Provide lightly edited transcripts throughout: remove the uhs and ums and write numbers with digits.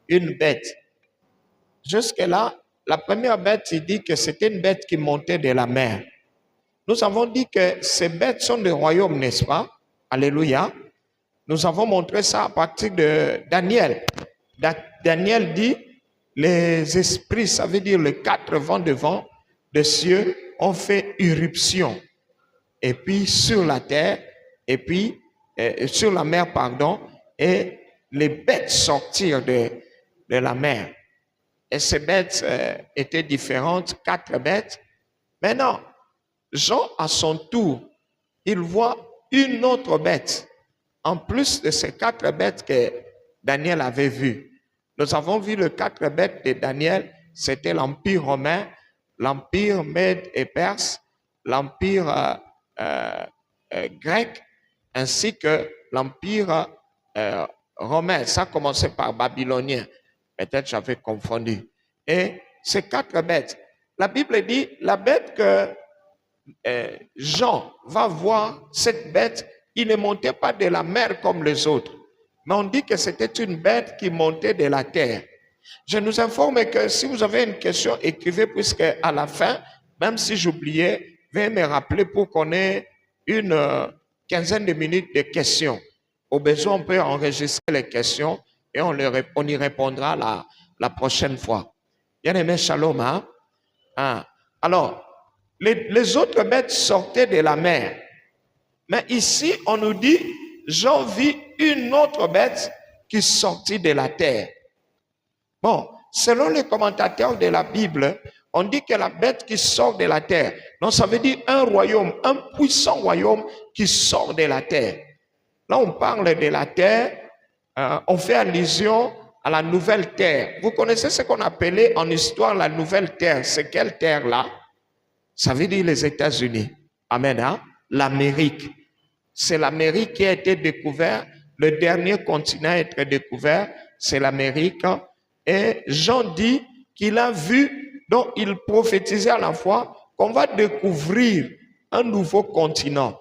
une bête. Jusque-là, la première bête, il dit que c'était une bête qui montait de la mer. Nous avons dit que ces bêtes sont des royaumes, n'est-ce pas? Alléluia. Nous avons montré ça à partir de Daniel. Daniel dit, les esprits, ça veut dire les 4 vents de vent des cieux ont fait irruption. Et puis sur la terre, et puis sur la mer, pardon, et les bêtes sortirent de la mer. Et ces bêtes étaient différentes, 4 bêtes. Maintenant, Jean, à son tour, il voit une autre bête, en plus de ces 4 bêtes que Daniel avait vues. Nous avons vu les 4 bêtes de Daniel, c'était l'Empire romain, l'Empire Mède et Perse, l'Empire grec, ainsi que l'Empire romain. Ça commençait par babylonien. Peut-être j'avais confondu. Et ces 4 bêtes, la Bible dit, la bête que Jean va voir, cette bête, il ne montait pas de la mer comme les autres. Mais on dit que c'était une bête qui montait de la terre. Je nous informe que si vous avez une question, écrivez, puisque à la fin, même si j'oubliais, veuillez me rappeler pour qu'on ait une quinzaine de minutes de questions. Au besoin, on peut enregistrer les questions et on y répondra la prochaine fois. Bien aimé, shalom. Hein? Alors, les autres bêtes sortaient de la mer. Mais ici, on nous dit, Jean vit une autre bête qui sortit de la terre. Bon, selon les commentateurs de la Bible, on dit que la bête qui sort de la terre, non, ça veut dire un royaume, un puissant royaume qui sort de la terre. Là, on parle de la terre, on fait allusion à la nouvelle terre. Vous connaissez ce qu'on appelait en histoire la nouvelle terre. C'est quelle terre là? Ça veut dire les États-Unis. Amen. Hein? L'Amérique. C'est l'Amérique qui a été découverte. Le dernier continent à être découvert, c'est l'Amérique. Et Jean dit qu'il a vu, donc il prophétisait à la fois qu'on va découvrir un nouveau continent.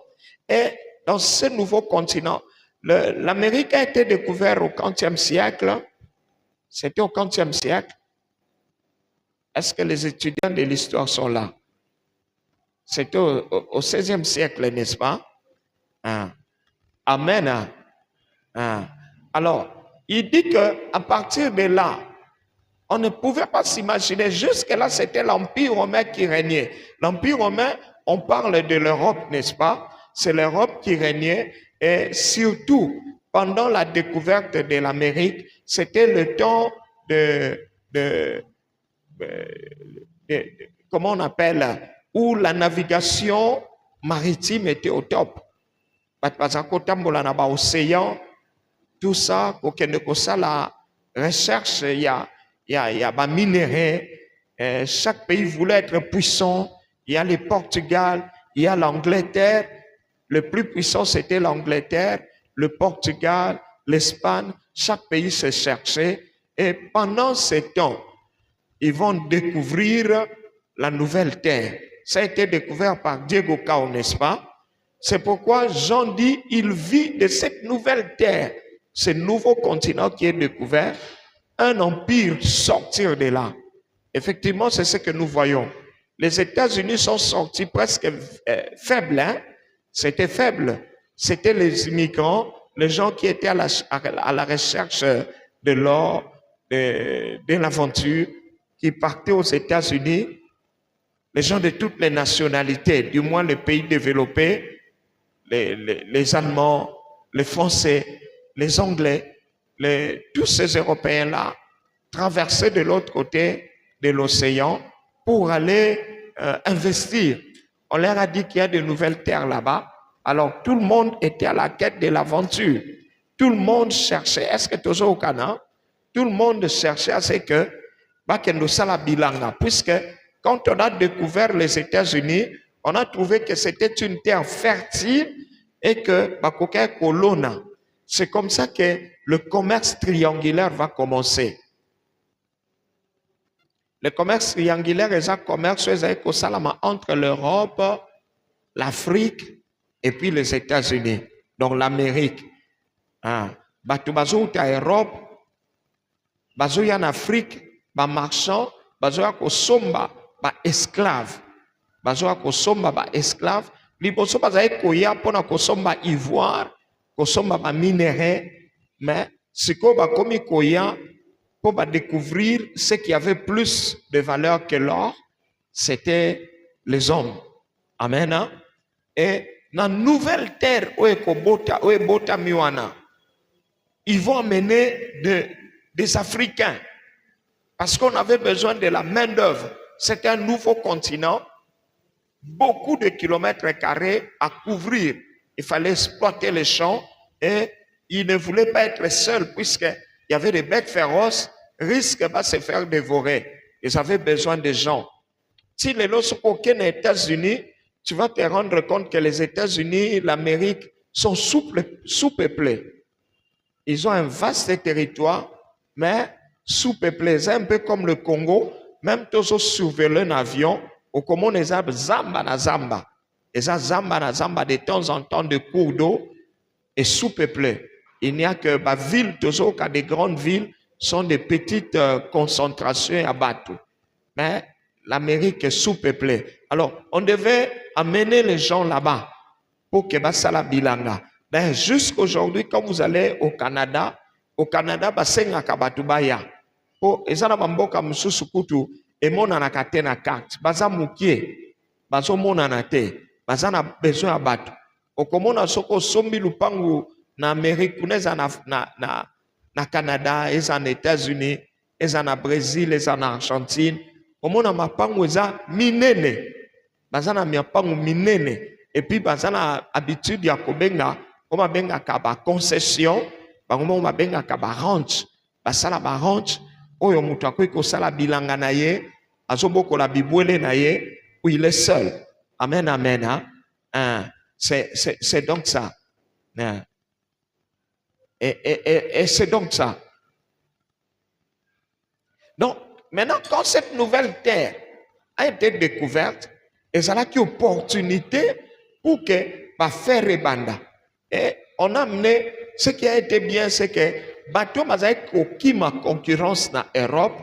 Et dans ce nouveau continent, l'Amérique a été découverte au XVe siècle. C'était au XVe siècle. Est-ce que les étudiants de l'histoire sont là? C'était au XVIe siècle, n'est-ce pas? Amen. Alors, il dit qu'à partir de là, on ne pouvait pas s'imaginer. Jusque-là, c'était l'Empire romain qui régnait. L'Empire romain, on parle de l'Europe, n'est-ce pas? C'est l'Europe qui régnait. Et surtout, pendant la découverte de l'Amérique, c'était le temps comment on appelle, où la navigation maritime était au top. Océan, tout ça, la recherche, il y a minéraux, chaque pays voulait être puissant. Il y a le Portugal, il y a l'Angleterre. Le plus puissant, c'était l'Angleterre, le Portugal, l'Espagne. Chaque pays se cherchait. Et pendant ce temps, ils vont découvrir la nouvelle terre. Ça a été découvert par Diego Cao, n'est-ce pas? C'est pourquoi Jean dit, il vit de cette nouvelle terre, ce nouveau continent qui est découvert, un empire sortir de là. Effectivement, c'est ce que nous voyons. Les États-Unis sont sortis presque faibles. Hein? C'était faible. C'était les immigrants, les gens qui étaient à la recherche de l'or, de l'aventure, qui partaient aux États-Unis. Les gens de toutes les nationalités, du moins les pays développés, les Allemands, les Français, les Anglais, tous ces Européens-là traversaient de l'autre côté de l'océan pour aller investir. On leur a dit qu'il y a de nouvelles terres là-bas. Alors tout le monde était à la quête de l'aventure. Tout le monde cherchait. Est-ce que tu es au Canada? Tout le monde cherchait à ce que puisque quand on a découvert les États-Unis, on a trouvé que c'était une terre fertile et que c'est comme ça que le commerce triangulaire va commencer. Le commerce triangulaire est un commerce entre l'Europe, l'Afrique et puis les États-Unis, donc l'Amérique. L'Europe, bazoya en Afrique, ba marchand, bazoya kosomba ba esclave. Bazoya kosomba ba esclave, liboso bazali koya pona kosomba ivoire, kosomba ba minerais, mais siko ba komi koya pour découvrir ce qui avait plus de valeur que l'or, c'était les hommes. Amen. Hein? Et dans la nouvelle terre où est Miwana, ils vont amener des Africains parce qu'on avait besoin de la main-d'œuvre. C'était un nouveau continent, beaucoup de kilomètres carrés à couvrir. Il fallait exploiter les champs et ils ne voulaient pas être seuls puisqu'il y avait des bêtes féroces, risquent de se faire dévorer. Ils avaient besoin de gens. Si les lots sont aucun aux États-Unis, tu vas te rendre compte que les États-Unis, l'Amérique sont sous-peuplés. Ils ont un vaste territoire, mais sous-peuplés. C'est un peu comme le Congo. Même tous surveillent un avion, au comment les arbres zamba na zamba. Et ça zamba na zamba de temps en temps de cours d'eau et sous-peuplés. Il n'y a que bah, villes, toujours qu'à des grandes villes sont des petites concentrations à bateau. Mais l'Amérique est sous-peuplée. Alors, on devait amener les gens là-bas pour que Basala Bilanga. Ben, jusqu'aujourd'hui, quand vous allez au Canada, Basenga Kabatubaya. Pour Ezana Mamboka Mususukutu, et mon anakate na carte. Baza Mukie, Bazo mon anate, Bazana besoin à battre. Au Komona Soko Sombi Lupangu, na Amérique, na Canada, et en États-Unis, et en Brésil, et en Argentine. Omona mapangu eza minene. Bazana miapangu minene. Et puis bazana habitude ya kobenga, oma benga kaba concession, oma benga kaba ranch. Basala ba ranch, oyo mutu akoki kosala bilanga na ye, azoboko la bibwele na ye, où il est seul. Amen, amen. Hein? C'est donc ça. Hein? Et c'est donc ça. Donc, maintenant, quand cette nouvelle terre a été découverte, et ça a une opportunité pour que faire rebanda. Et on a amené, ce qui a été bien, c'est que bateau mazaï qui ma concurrence dans l'Europe,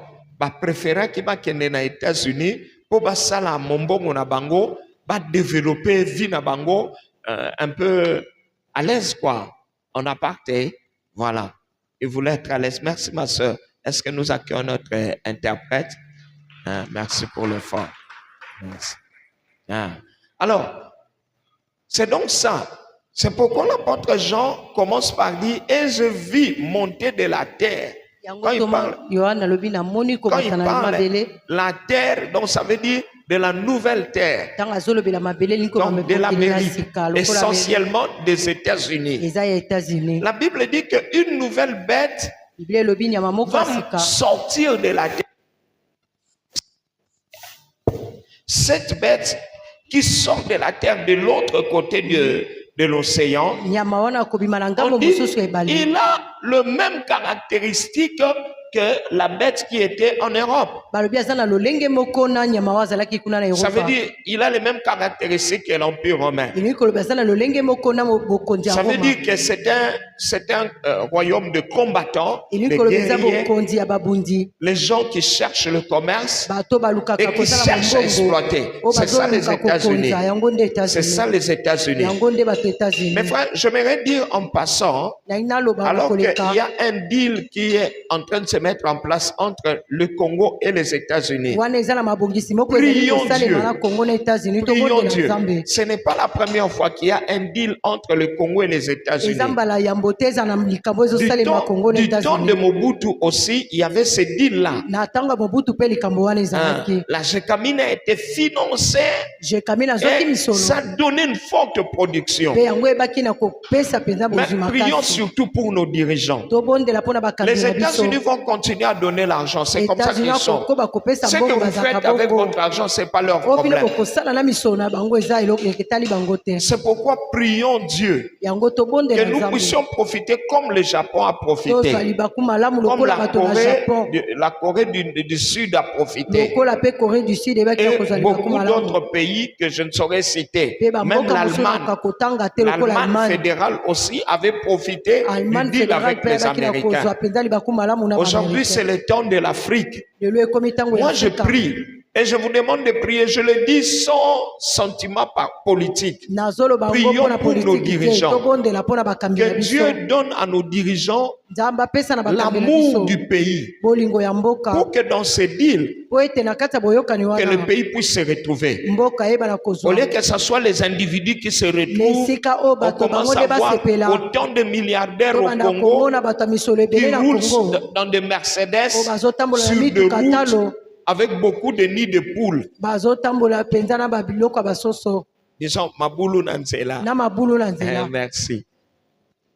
préférer qui va kende na États-Unis pour basala mombongo na bango, développer vie na bango un peu à l'aise quoi. En aparté, voilà. Il voulait être à l'aise. Merci ma soeur. Est-ce que nous accueillons notre interprète? Merci pour l'effort. Alors, c'est donc ça. C'est pourquoi l'apôtre Jean commence par dire « Et je vis monter de la terre ». Quand il parle la terre, donc ça veut dire de la nouvelle terre, donc de l'Amérique, essentiellement des États-Unis. La Bible dit qu'une nouvelle bête va sortir de la terre. Cette bête qui sort de la terre de l'autre côté de l'océan, il a le même caractéristique que la bête qui était en Europe. Ça veut dire il a les mêmes caractéristiques que l'Empire romain. Ça veut dire que c'est un royaume de combattants, de guerriers, les gens qui cherchent le commerce et qui cherchent à exploiter. C'est ça les États-Unis. C'est ça les États-Unis. Mais frère, j'aimerais dire en passant, alors qu'il y a un deal qui est en train de se mettre en place entre le Congo et les États-Unis. Prions Dieu. Ce n'est pas la première fois qu'il y a un deal entre le Congo et les États-Unis. Du temps de Mobutu aussi, il y avait ce deal-là. La Gécamine a été financée et ça donnait une forte production. Mais prions surtout pour nos dirigeants. Les États-Unis vont continuer à donner l'argent. C'est comme ça qu'ils sont. Ce que vous faites avec votre argent, ce n'est pas leur problème. C'est pourquoi prions Dieu que nous puissions profiter comme le Japon a profité, comme la Corée du Sud a profité, et beaucoup d'autres pays que je ne saurais citer. Même l'Allemagne fédérale aussi avait profité du deal avec les Américains. Au Aujourd'hui, c'est le temps de l'Afrique. lelo ekomi ntango ya Moi, je Afrika. prie et je vous demande de prier. Je le dis sans sentiment politique. Nazoloba ngo Prions mpona pour nos politiki te, dirigeants. tobondela mpona bakambi na Que biso. Dieu donne à nos dirigeants Nzambe apesa na bakambi na l'amour biso du pays bolingo ya mboka pour que dans ces deals, po ete na kati ya boyokani que le wana pays puisse se retrouver. mboka eyebana Au kozwa lieu que ce soit les individus qui se retrouvent, mesika oyo on bato bango commence nde à voir basepela autant de milliardaires au tobanda Congo komona bato ya misolo qui ebele na roulent Congo dans des Mercedes oyo bazotambola na sur de mituka talo routes avec beaucoup de nids de poules. bazotambola mpenza na babiloko ya basoso Disons, Maboulou Nanzela. na mabulu na nzela. Merci.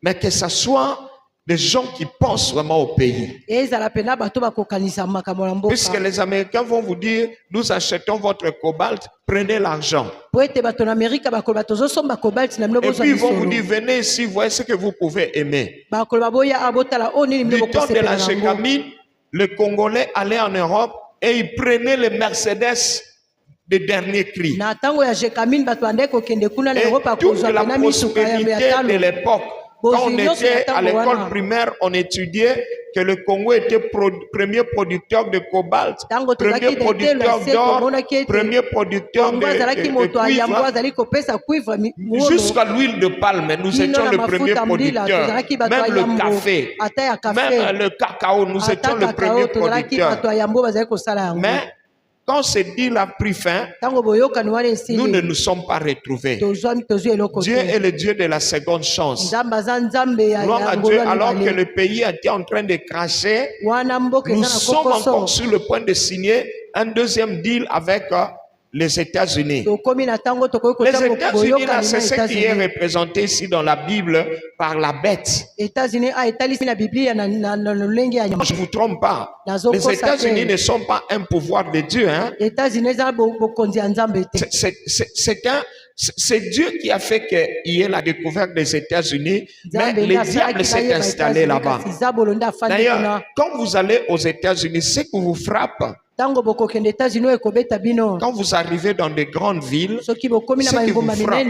Mais que ce soit des gens qui pensent vraiment au pays. ezala mpenza bato bakokanisa makambo na Puisque mboka les Américains vont vous dire, nous achetons votre cobalt, prenez l'argent. po ete bato na amerika bakoloba tozosomba cobalt na bino Et bozwa puis ils vont vous misolo dire, venez ici, voyez ce que vous pouvez aimer. bakoloba boya abotala oyo nini Du bino temps de la bokosepela nango. Gécamine, les Congolais allaient en Europe et ils prenaient les Mercedes de dernier cri. na ntango ya jekamine bato bandai kokende kuna na Et eropa toute kozwa la pena misuka ya prospérité de talo l'époque, quand on était à l'école primaire, on étudiait que le Congo était premier producteur de cobalt, premier producteur d'or, premier producteur de cuivre. azali kopesa cuivre Jusqu'à l'huile de palme, nous étions le premier producteur. Même le café, même le cacao, nous étions le premier producteur. Mais quand ce deal a pris fin, nous ne nous sommes pas retrouvés. Dieu est le Dieu de la seconde chance. Gloire à Dieu, alors que le pays était en train de cracher, nous sommes encore sur le point de signer un deuxième deal avec les États-Unis. Les États-Unis, là, c'est ce qui est représenté ici dans la Bible par la bête. Je ne vous trompe pas. Les États-Unis ne sont pas un pouvoir de Dieu. Hein? C'est Dieu qui a fait qu'il y ait la découverte des États-Unis, mais le diable s'est installé là-bas. D'ailleurs, quand vous allez aux États-Unis, ce qui vous frappe, quand vous arrivez dans de grandes villes, ce qui vous frappe,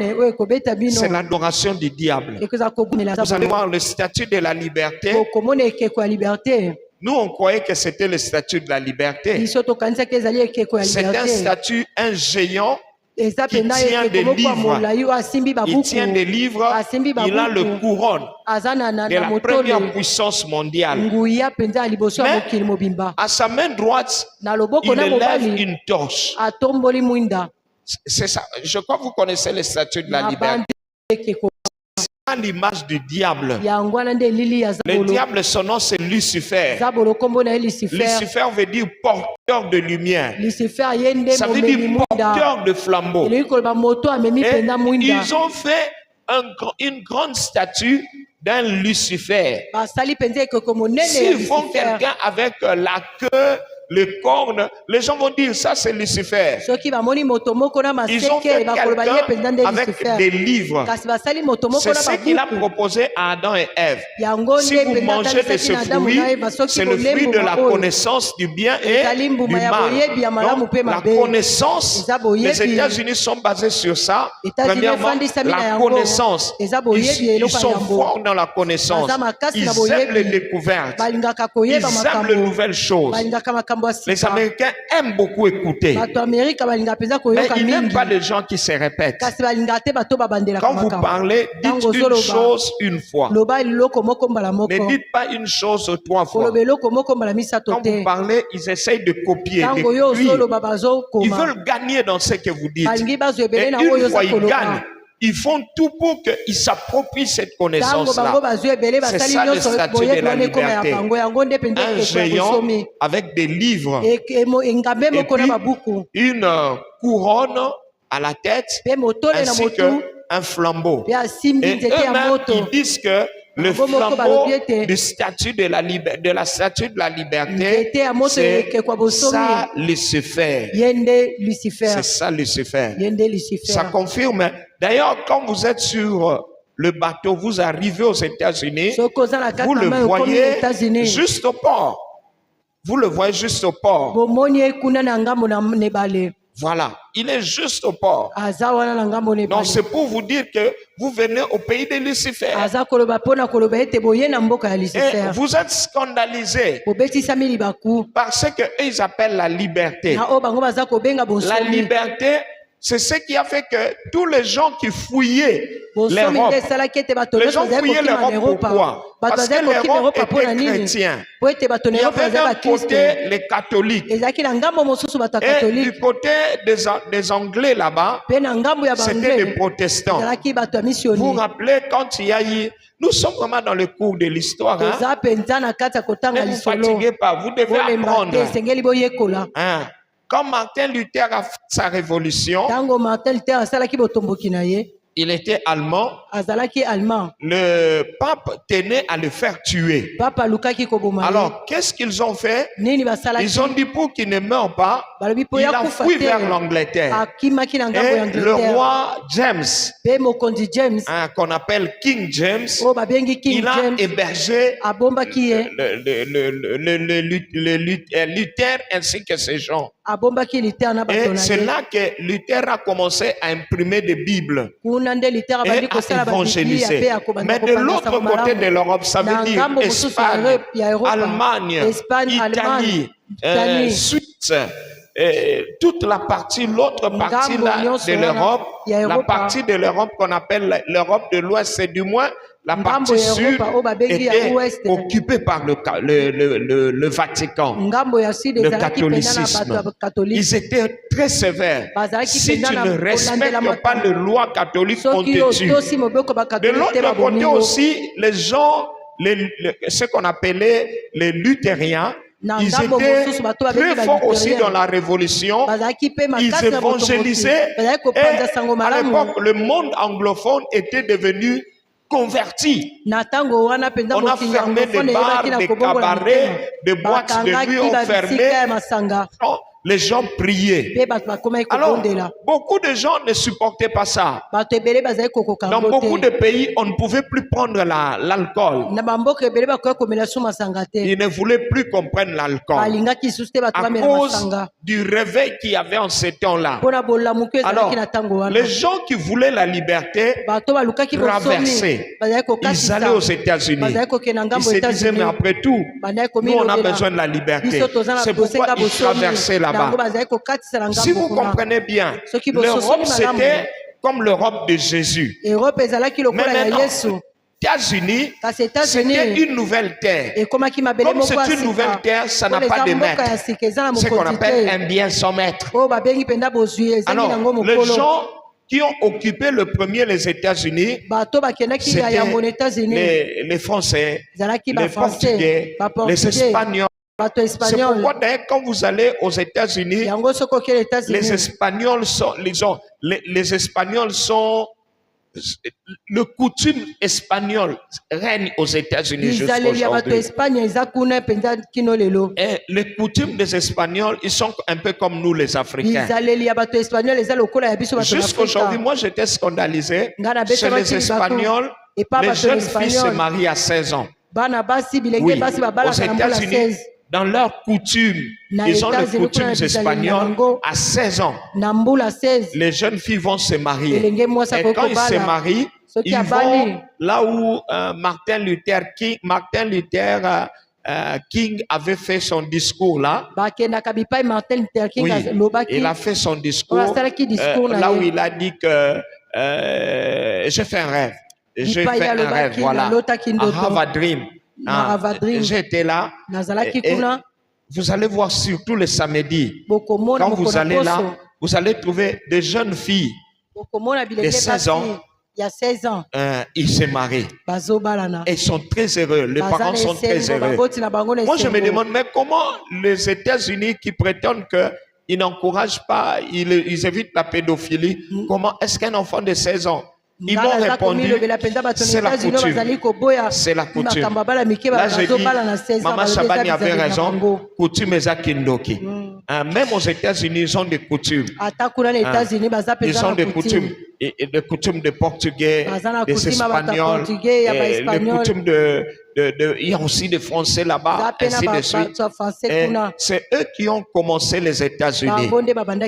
c'est l'adoration du diable. Vous allez voir le statut de la liberté. Nous, on croyait que c'était le statut de la liberté. C'est un statut, un géant qui tient des livres. Il tient des livres. Il a le couronne de la première puissance mondiale. Mais à sa main droite, il élève une torche. C'est ça. Je crois que vous connaissez le statut de la liberté. C'est l'image du diable. Le diable, son nom, c'est Lucifer. Lucifer veut dire porteur de lumière. Ça veut dire porteur de flambeau. Et ils ont fait une grande statue d'un Lucifer. S'ils font quelqu'un avec la queue, les cornes, les gens vont dire ça c'est Lucifer. Ils ont fait quelqu'un avec des livres. C'est ce qu'il a proposé à Adam et Ève. Si vous mangez de ce fruit, c'est le fruit de la connaissance du bien et du mal. Donc, la connaissance, les États-Unis sont basés sur ça. Premièrement, la connaissance. Ils sont forts dans la connaissance. Ils aiment les découvertes. Ils aiment les nouvelles choses. Les Américains aiment beaucoup écouter. Mais ils n'aiment pas les gens qui se répètent. Quand vous parlez, dites une chose une fois. Ne dites pas une chose 3 fois. Quand vous parlez, ils essayent de copier, de ils veulent gagner dans ce que vous dites. Et une fois ils gagnent, ils font tout pour qu'ils s'approprient cette connaissance-là. C'est ça le statut de la liberté. Un géant avec des livres et puis une couronne à la tête ainsi qu'un flambeau. Et eux-mêmes, ils disent que le flambeau du statut de la statue de la liberté, c'est ça Lucifer. C'est ça Lucifer. Ça confirme. D'ailleurs, quand vous êtes sur le bateau, vous arrivez aux États-Unis, vous le voyez juste au port. Vous le voyez juste au port. Voilà, il est juste au port. aza wana na ngambo na Donc ebale c'est pour vous dire que vous venez au pays de Lucifer. aza koloba mpona koloba ete boye na mboka ya Et lucifer vous êtes scandalisés bobetisami libaku parce que eux, ils appellent la liberté. na oyo bango baza kobenga La bonsomi liberté, c'est ce qui a fait que tous les gens qui fouillaient bonsomi nde l'Europe, esalaki ete bato les nyonso gens bazali fouillaient kokima na l'Europe, eropa pourquoi? bato Parce bazali que kokima l'Europe eropa mpo na était nini chrétien. po ete bato na Il y eropa avait bazali d'un bakriste côté les catholiques ezalaki na ngambo mosusu bato ya et du katolike côté des Anglais là-bas, mpe na ngambo ya c'était des baanglais protestants. ezalaki bato ya Vous misioni vous rappelez quand il y a eu... Nous sommes vraiment dans le cours de l'histoire. Hein? toza mpenza na kati ya kotanga Ne vous lisolo fatiguez pas, vous devez bolemba apprendre. te esengeli boyekola Hein? Quand Martin Luther a fait sa révolution, ntango martin luther asalaki botomboki na ye il était allemand. azalaki allemand Le pape tenait à le faire tuer. papa alukaki koboma ye Alors, qu'est-ce qu'ils ont fait? nini basalaki Ils ont dit pour qu'il ne meure pas, balobi mpo il ya a kufa fui te vers l'Angleterre. akimaki na ngambo ya Et le angleterre roi James, mpe mokonzi james hein, qu'on appelle King James, oyo babengi king il a james hébergé abombaki ye Luther ainsi que ses gens. abombaki luther na bato Et na c'est ye là que Luther a commencé à imprimer des Bibles kuna nde luther et abandi à kosala babiblia évangéliser. mpe akobanda Mais de kopanza l'autre sango côté de malamu l'Europe, ça na veut dire ngambo mosusu Espagne, ya eropa Allemagne, espagne allemagne Italie, Italie. Suisse, toute la partie, l'autre partie Ngambo là, nyonso de wana l'Europe, ya la Europa. partie de l'Europe qu'on appelle l'Europe de l'Ouest, c'est du moins la Ngambo partie ya sud Europa, oyo babengi ya était Ouest. occupée par le Vatican. ngambo ya sud Le ezalaki mpenza na bato catholicisme. ya katolike Ils étaient très sévères. Bazalaki Si tu mpenza ne na kolandela respectes pas les lois catholiques, on soki te tue. otosi mobeko De bakatolike te l'autre côté babomi yo aussi, les gens, ce qu'on appelait les luthériens, Na ils ngambo étaient mosusu bato babengi très forts aussi baluthériens. dans la révolution. bazalaki mpe Ils makasi na botomboki évangélisaient. bazalaki Et kopanza sango à malamu l'époque, le monde anglophone était devenu converti. na ntango wana mpenza On a mokili fermé yango des fone bars, eyebaki na des kobongola cabarets, mitema des boîtes de nuit bakangaki ont babisika fermé. ya masanga Les gens priaient. mpe bato bakomaki Alors, kobondela beaucoup de gens ne supportaient pas ça. bato ebele bazali kokoka Dans yango beaucoup de te pays, on ne pouvait plus prendre l'alcool. na bamboka ebele bakoki komela su masanga te Ils ne voulaient plus qu'on prenne l'alcool. balingaki lisusu te bato À bamela cause masanga du réveil qu'il y avait en ces temps-là. mpo na bolamuki Alors, ezalaki na ntango wana les gens qui voulaient la liberté bato balukaki bosomi traversaient. bazali Ils allaient aux kokatisa États-unis. bazali kokende na Ils ngambo se disaient, États-Unis mais après tout, bandaki nous, on a komilobela besoin de la liberté. biso toza na C'est pourquoi bosenga ils bosomi traversaient là-bas. yango bazali kokatisa na Si vous ngambo kuna comprenez bien, Soki bosomi l'Europe, malamu. c'était comme l'Europe de Jésus. erope ezalaki Mais lokola ya maintenant, yesu États-Unis, kasi c'était États-Unis une nouvelle terre. ekomaki mabele Comme moko c'est ya une nouvelle sika terre, ça n'a Pole pas eza de mboka maître. ya sika eza na Ce qu'on mokonzi appelle te un bien sans maître. oyo babengi mpenza bozwi ezangi Alors, nango les mokolo gens qui ont occupé le premier les États-Unis, bato bakendaki ya yango na États-Unis les Français, ezalaki les Portugais, bafrançais les baportugais Espagnols. bato C'est espagnol pourquoi d'ailleurs quand vous allez aux États-Unis, yango soki okele les États-Unis Espagnols sont, les Espagnols sont, le coutume espagnol règne aux États-Unis jusqu'à bizaleli ya bato aujourd'hui. espagne eza kuna mpenza kino lelo Et les coutumes des Espagnols, ils sont un peu comme nous les Africains. bizaleli ya bato espagnol eza lokola ya biso bato Jusqu'à aujourd'hui, d'Afrika moi j'étais scandalisé. Nga na Chez beta les bati Espagnols, et pas les bato jeunes filles se espagnol. marient à 16 ans. bana basi bilenge Oui, basi aux babalaka na mbula États-Unis, 16 dans leurs coutumes, Na ils ont les États-Unis, coutumes kuna bizaleli espagnoles yango. à 16 ans. na mbula 16 Les jeunes filles vont se marier. Elenge mwasi Et akoki quand ils se kobala. marient, Soki ils abali. vont là où Martin Luther King avait fait son discours là. bakendaka bipai martin luther king Oui, alobaki il a fait son discours, asalaki discours na là ye. où il a dit que j'ai fait un rêve. J'ai Bipai fait un alobaki, rêve, voilà. nalotaki I ndoto. have a dream. Na have a dream. J'étais là. nazalaki Et kuna vous allez voir surtout le samedi. bokomona Quand vous mokolo allez poso là, vous allez trouver des jeunes filles. bokomona bilenge de 16 ans. basi ya 16 ans Ils se marient. bazobalana Et ils sont très heureux. Les Baza parents na sont très esengo, heureux. baboti na bango na Moi, je me esengo. demande, mais comment les États-Unis qui prétendent qu'ils n'encouragent pas, ils évitent la pédophilie, comment est-ce qu'un enfant de 16 ans Ils m'ont répondu, c'est la coutume. C'est la coutume. Là, j'ai dit, Maman Chabani avait raison, coutume et kindoki. Même aux États-Unis, ils ont des coutumes. Ils ont des coutumes. Et des coutumes de Portugais, des Espagnols, des coutumes il y a aussi des Français là-bas, ainsi de suite. C'est eux qui ont commencé les États-Unis.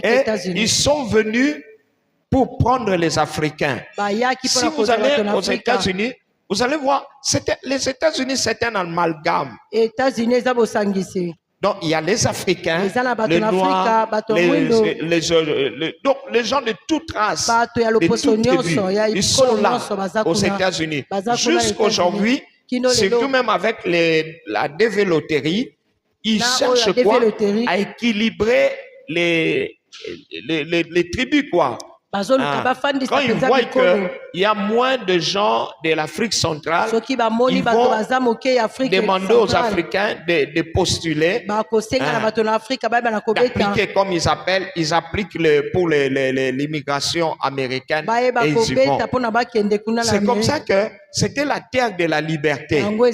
Et ils sont venus pour prendre les Africains. Si vous allez aux États-Unis, vous allez voir, les États-Unis, c'est un amalgame. Donc, il y a les Africains, les Noirs, donc les gens de toute race, de toute tribu, ils sont là aux États-Unis. Jusqu'aujourd'hui, surtout même avec la dévéloterie, ils cherchent quoi? À équilibrer les tribus, quoi. Quand ils voient qu'il y a moins de gens de l'Afrique centrale, ils vont demander aux Africains de postuler, d'appliquer comme ils appliquent pour l'immigration américaine et ils y vont. C'est comme ça que c'était la terre de la liberté. Quand vous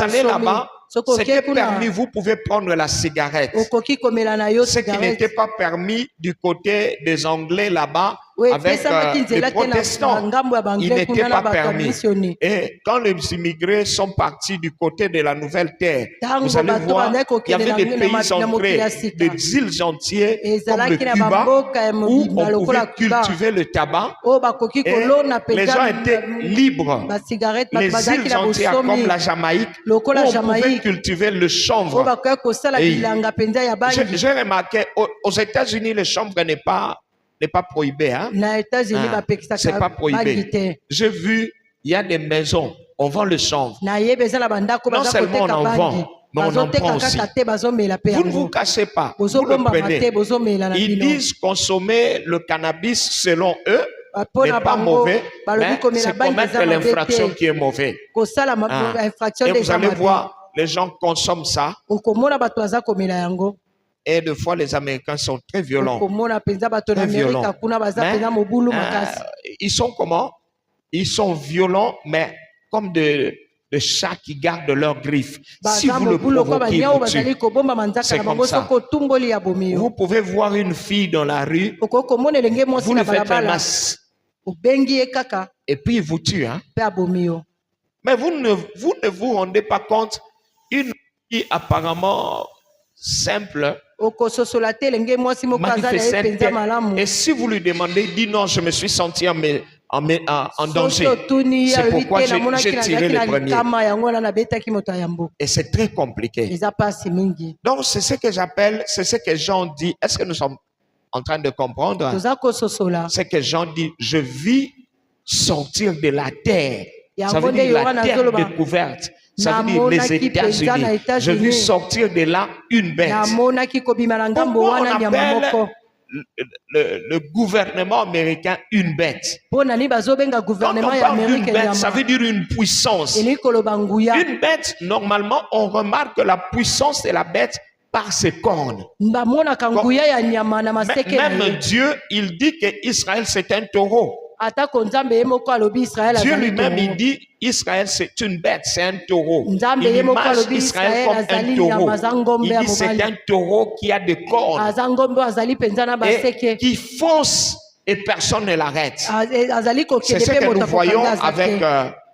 allez là-bas, c'était permis, vous pouvez prendre la cigarette. Ce qui n'était pas permis du côté des Anglais là-bas, avec les protestants, il n'était pas permis. Et quand les immigrés sont partis du côté de la nouvelle terre, vous allez voir, il y avait des pays ancrés, des îles entières, comme le Cuba, où on pouvait cultiver le tabac, et les gens étaient libres. Les îles entières, comme la Jamaïque, où on pouvait cultiver le chanvre. J'ai remarqué, aux États-Unis, le chanvre n'est pas prohibé. Hein? C'est pas prohibé. J'ai vu, il y a des maisons, on vend le chanvre. Non seulement on en vend, mais on en prend aussi. Vous ne vous cachez pas, vous le prenez. Ils disent consommer le cannabis selon eux n'est pas mauvais, mais c'est commettre l'infraction qui est mauvais. Et vous allez voir, les gens consomment ça. Et des fois, les Américains sont très violents. Très violents. Ils sont comment? Ils sont violents, mais comme de chats qui gardent leurs griffes. Si vous le provoquez, il vous tue. C'est comme ça. Vous pouvez voir une fille dans la rue, vous le faites un masse, et puis il vous tue. Hein? Mais vous ne vous rendez pas compte, une fille apparemment simple, et si vous lui demandez, il dit non, je me suis senti en danger. C'est pourquoi j'ai tiré le premier. Et c'est très compliqué. Donc c'est ce que j'appelle, c'est ce que Jean dit. Est-ce que nous sommes en train de comprendre? C'est que Jean dit, je vis sortir de la terre. Ça veut dire la terre découverte. Ça veut dire les États-Unis. Je vis sortir de là une bête. Pourquoi on appelle le gouvernement américain une bête? Quand on parle d'une bête, ça veut dire une puissance. Une bête, normalement, on remarque la puissance de la bête par ses cornes. Même Dieu, il dit qu'Israël c'est un taureau. Dieu lui-même, il dit, Israël, c'est une bête, c'est un taureau. Il image Israël comme un taureau. Il dit, c'est un taureau qui a des cornes et qui fonce et personne ne l'arrête. C'est ce que nous voyons avec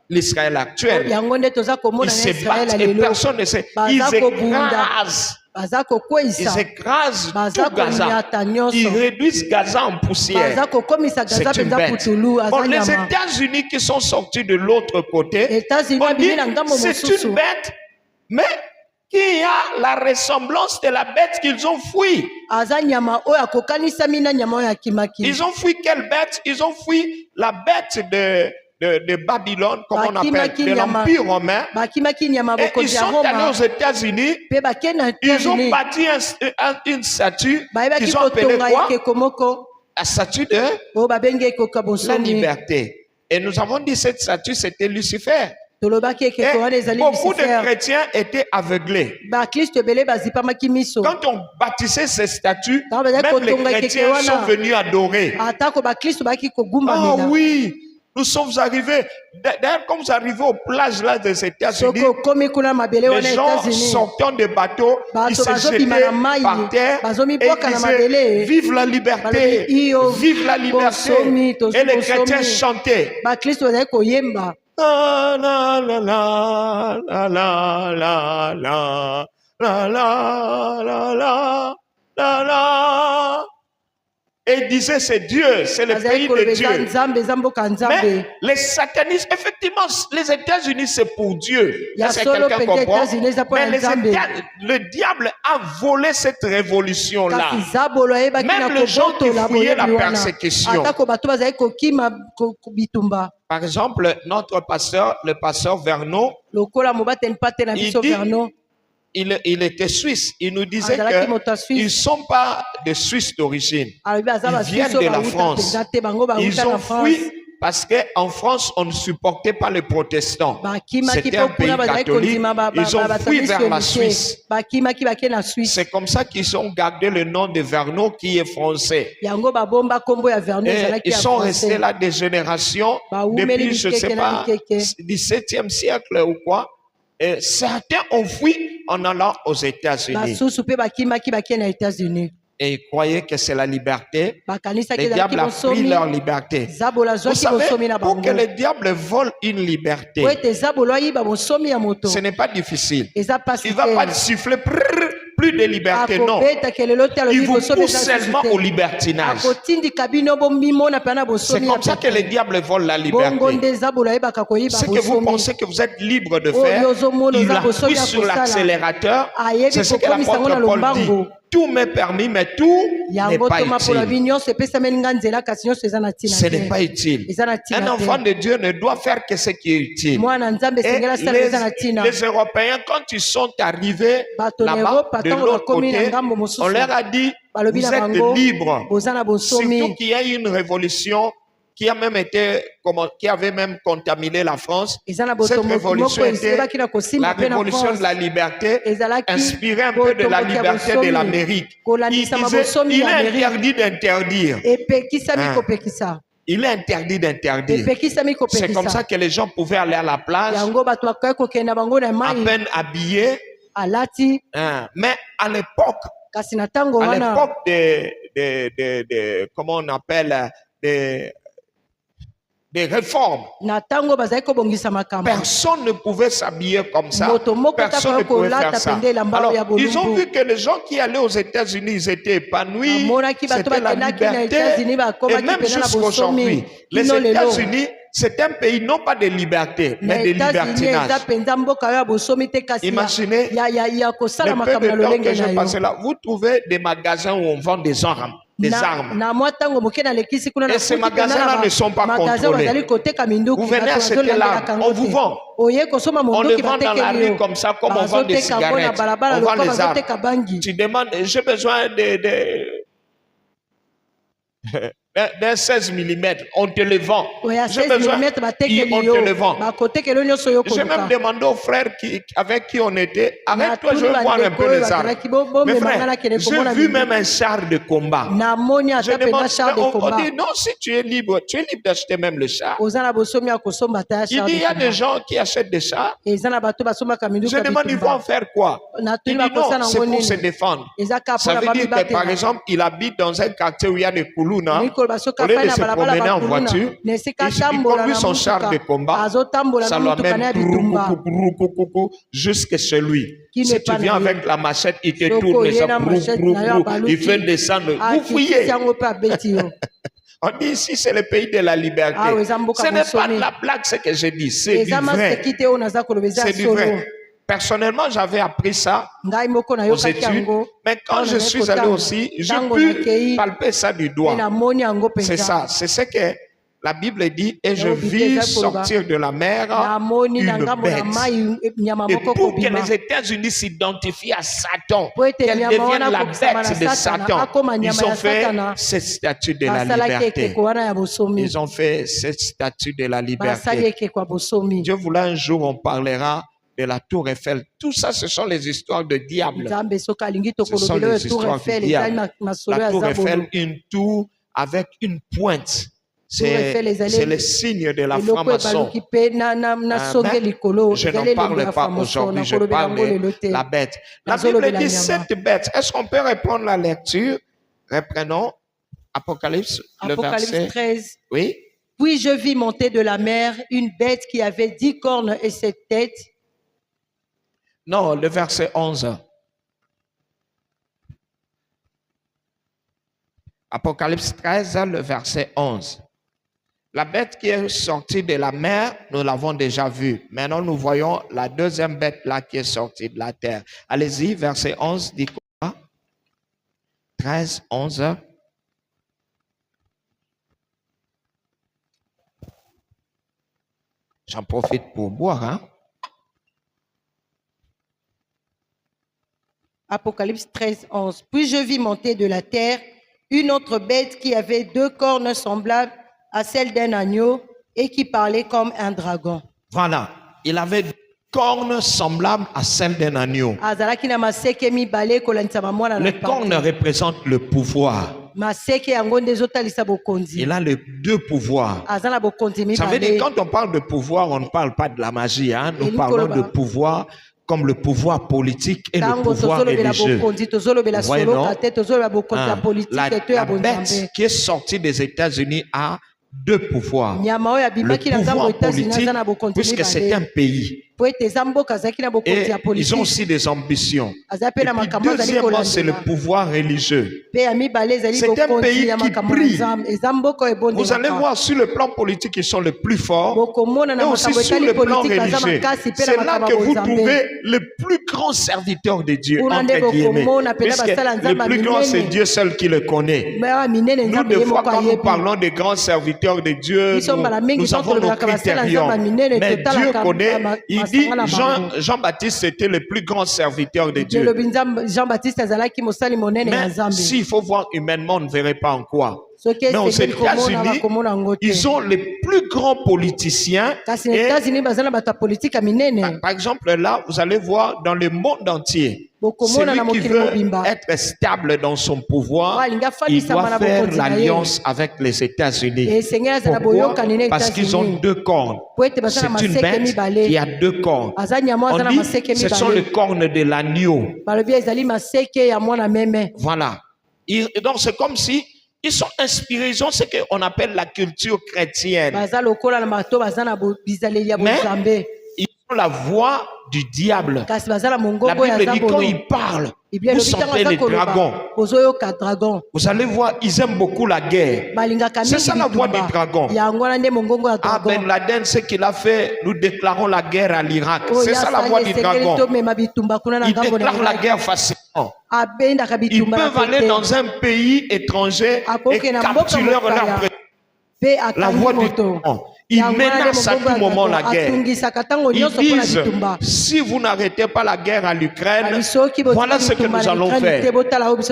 l'Israël actuel. Ils se battent et personne ne sait. Ils écrasent tout Gaza. Ils réduisent Gaza en poussière. C'est une bête. Bon, les États-Unis qui sont sortis de l'autre côté, on dit c'est une bête, mais qui a la ressemblance de la bête qu'ils ont fui. Ils ont fui quelle bête? Ils ont fui la bête de Babylone, comme on appelle, de l'Empire romain. Et ils sont allés aux États-Unis, ils ont bâti une statue, ils ont appelé quoi? La statue de la liberté. Et nous avons dit cette statue, c'était Lucifer. Et beaucoup de chrétiens étaient aveuglés. Quand on bâtissait ces statues, même les chrétiens sont venus adorer. Oh oui, nous sommes arrivés. D'ailleurs, comme vous arrivez aux plages là des États-Unis, Soko komi kuna mabele les wana gens États-Unis. sortant des bateaux, Bato ils se bazobima jetaient na mai, par terre et bazomiboka na disaient mabele. vive la liberté, Balobi, iyo, vive la bonsomi, liberté. Et les chrétiens bonsomi. chantaient. Bakristo bazali koyemba. La la la la la la la la la la la la la. Et il disait c'est Dieu, c'est le Bazali pays koloba de eza Dieu. nzambe eza mboka nzambe. Mais les satanistes, effectivement, les États-Unis, c'est pour Dieu. Ya Est-ce que solo quelqu'un pete comprend? États-Unis eza mpo na Mais nzambe. le diable a volé cette révolution-là. Kasi zabolo ayebaki Même na les gens qui kobotola fouillaient la boyebi wana. persécution. Atako bato bazali kokima bitumba. Par exemple, notre pasteur, le pasteur Vernon, Lokola mobateni pate na il biso dit, Vernon. il était suisse. Il nous disait Azalaki moto ya qu'ils ne Suisse. sont pas des Suisses d'origine. Alobi aza Ils ba viennent Suisse de la bauta France. penza te bango Ils bauta ont na France. fui parce qu'en France, on ne supportait pas les protestants. Bakimaki C'était un mpo pays kuna bazali catholique. kondima Ils ont fui vers la Suisse. bakimaki bake na Suisse. C'est comme ça qu'ils ont gardé le nom de Vernon qui est français. Yango babomba kombo ya Vernon Et ezalaki ils ya sont restés français. là des générations Baumeli depuis, je ne sais bikeke na pas, bikeke. 17e siècle ou quoi. Et certains ont fui en allant aux États-Unis. Basusu pe bakimaki bake na États-Unis. Et ils croyaient que c'est la liberté. Bakanisaki Le ezalaki diable a pris bonsomi. leur liberté. Zabola Vous zwaki savez, bonsomi na pour bango. que le diable vole une liberté, Po ete zabolo ayiba bonsomi ya moto. ce n'est pas difficile. Eza pasi Il ne va pas siffler plus de liberté, non. akobeta kelelo te Il alobi vous bonsomi pousse eza seulement susu au te. libertinage. Akotindika bino bomimona mpe na C'est bonsomi comme ça que le diable vole la liberté. bongo nde zabolo ayebaka koyiba Ce que vous bonsomi. pensez que vous êtes libre de Oh, faire, yozomona il oza appuie bonsomi ya sur kosala. l'accélérateur. Ayebi C'est ce que kokomisa yango na l'apôtre Paul dit. lombango. Tout m'est permis, mais tout n'est yango pas toma mpola utile. binyonso epesameli nga nzela kasi nyonso eza na ntina Ce n'est te. pas utile. Eza na Un ntina enfant te. de Dieu ne doit faire que ce qui est utile. Mwana nzambe Et esengeli asala eza na ntina. les Européens, quand ils sont arrivés Bato na là-bas, Europe de atango l'autre bakomi na côté, ngambo mosusu. on leur a dit, Balobi vous na êtes bango, libres. boza na bonsomi. Surtout qu'il y a eu une révolution qui a même été, qui avait même contaminé la France. Eza na Cette botombo révolution moko était esebaki na la kosimba mpe na révolution de France. la liberté, Ezalaki inspirée un peu de la botomboki ya liberté de bonsomi. l'Amérique. Il Kolandisa disait, mabosomi il ya est Amérique. interdit d'interdire. Epekisami Ah. kopekisa. Il est interdit d'interdire. Epekisami C'est comme ça kopekisa. que les gens pouvaient aller à la plage, Yango bato bakoki kokenda bango na à mai peine habillés. alati Hein. Mais à l'époque, kasi na ntango à wana l'époque comment on appelle, des réformes, na ntango bazali kobongisa makambo. personne ne pouvait s'habiller comme ça. Moto moko Personne ne taka pouvait faire kolata ça. pende elamba Alors, ya ils ont bolumbu. vu que les gens qui allaient aux États-Unis, ils étaient épanouis. Amonaki bato C'était la bakendaki na liberté. États-Unis bakomaki Et même pena na jusqu'à bonsomi. aujourd'hui, les Kino lelo. États-Unis, c'est un pays non pas de liberté, Na mais de États-Unis libertinage. eza penza mboka oyo ya bonsomi te kasi Imaginez ya kosala le peu makambo na de temps que lolenge j'ai na passé yo. là. Vous trouvez des magasins où on vend des armes. Des armes. Na mwa ntango moke nalekisi kuna Et ces magasins-là ne sont pas magasin contrôlés. bazali koteka minduki. Vous venez bato acheter bazolandela l'arme, kango on vous te. vend. Oye kosoma On le mondoki vend dans la batekeli rue yo. comme ça, comme on vend des Bazoteka yango na cigarettes. balabala On vend lokola les armes. bazoteka bangi. Tu demandes, j'ai besoin d'un 16 mm, on te le vend. Oya J'ai 16 besoin, mm batekeli on te yo. le vend. Bakotekeli yo nyonso yo J'ai même koluka. demandé aux frères avec qui on était, arrête-toi, je Natuni veux voir un bandeko peu oyo les armes. bazalaki bomema Mes nga frères, nakende j'ai komona vu minduki. même un char de combat. namoni Je ata demande, pena char de on combat. dit non, si tu es libre d'acheter même le char. Oza na bosomi ya kosomba ata ya Il char dit, de il y a des combat. gens qui achètent des chars. Eza na bato basombaka minduki Je ya demande, ils vont en bitumba. faire quoi? Natuni Il dit bakosala non, c'est yango pour se nini. défendre. Eza kaka Ça mpona veut dire que, par babibatela. exemple, il habite dans un quartier où il y a des koulouna. mikolo basoki Au lieu afai de na se balabala promener en bakuluna voiture, na esika il atambola conduit na son char de mutuka combat. azotambola Ça na l'emmène mutuka na ya bitumba jusque chez lui. Qui Si n'est tu pas viens naïf. avec la machette, il te Soko tourne ça, yena machette na yo abaluki. il fait descendre. Vous akitisi fouillez. yango mpe abeti yo. On dit ici, c'est le pays de la liberté. Ah, eza mboka Ce n'est pas de bonsomi. la blague ce que je dis, c'est du eza vrai. maseki te oyo naza koloba eza C'est ya du solo. vrai. Personnellement, j'avais appris ça ngai moko aux nayokaki études, yango mais quand Awa je nazali suis allé kotanga. aussi, je Ntango peux nakei, palper ça du mpe doigt. namoni yango C'est mpenza. ça, c'est ce que la Bible dit, et je Yango Bible vis eza koloba. sortir de la mer namoni na une ngambo na bête. mai nyama Et moko pour que kobima les États-Unis s'identifient à Satan, po ete qu'elle nyama devienne wana la kokisama na bête de satana Satan, akoma ils nyama ont ya fait satana cette statue de la basalaki liberté. ekeko wana ya bosomi Ils ont fait cette statue de la basali liberté. ekeko ya bosomi. Dieu voulait un jour, on parlera de la tour Eiffel. Tout ça, ce sont les histoires de diable. nzambe soki alingi Ce sont tokolobela les oyo tour histoires du Eiffel diable. ezali masolo La ya tour zabolo Eiffel, une tour avec une pointe. C'est le signe de la franc-maçon. je n'en parle pas aujourd'hui, je parle de la bête. La Bible dit cette bête. Est-ce qu'on peut reprendre la lecture? Reprenons Apocalypse, le verset 13. Oui. Puis je vis monter de la mer une bête qui avait 10 cornes et 7 têtes. Non, le verset 11. Apocalypse 13, le verset 11. La bête qui est sortie de la mer, nous l'avons déjà vue. Maintenant, nous voyons la deuxième bête là qui est sortie de la terre. Allez-y, verset 11, dit quoi? 13, 11. J'en profite pour boire, hein? Apocalypse 13, 11. Puis je vis monter de la terre une autre bête qui avait 2 cornes semblables à celle d'un agneau et qui parlait comme un dragon. Voilà, il avait 2 cornes semblables à celles d'un agneau. Les cornes représentent le pouvoir. Il a les 2 pouvoirs. Ça veut dire quand on parle de pouvoir, on ne parle pas de la magie. Hein? Nous parlons de pouvoir comme le pouvoir politique et le pouvoir religieux. Voyez, non? La bête qui est sortie des États-Unis a 2 pouvoirs. Le pouvoir politique, puisque c'est un pays. Et ils ont aussi des ambitions. Et puis, deuxièmement, c'est le pouvoir religieux. C'est un pays qui prie. Vous allez voir, sur le plan politique, ils sont les plus forts. Et aussi sur le plan religieux. C'est là que vous trouvez le plus grand serviteur de Dieu, entre guillemets. Puisque le plus grand, c'est Dieu seul qui le connaît. Nous, des fois, quand nous parlons des grands serviteurs de Dieu, nous avons nos critériums. Mais Dieu connaît. Il dit, Jean-Baptiste était le plus grand serviteur de Dieu. Mais s'il faut voir humainement, on ne verrait pas en quoi. Mais aux États-Unis, ils ont les plus grands politiciens. Et, par exemple, là, vous allez voir dans le monde entier, celui qui veut être stable dans son pouvoir, il doit faire l'alliance avec les États-Unis. Pourquoi? Parce qu'ils ont 2 cornes. C'est une bête qui a 2 cornes. On dit ce sont les cornes de l'agneau. Voilà. Donc c'est comme si ils sont inspirés, ils ont ce qu'on appelle la culture chrétienne. Mais ils ont la voix du diable. La Bible dit quand ils parlent, vous sentez les dragons. Vous allez voir, ils aiment beaucoup la guerre. C'est ça la voix du dragon. Ah, Ben Laden, ce qu'il a fait, nous déclarons la guerre à l'Irak. C'est ça la voix du dragon. Il déclare la guerre facilement. Ils peuvent aller dans un pays étranger et capturer leur président. La voix du dragon. Ils menacent à tout moment la guerre. Ils disent, si vous n'arrêtez pas la guerre à l'Ukraine, voilà ce que nous allons faire.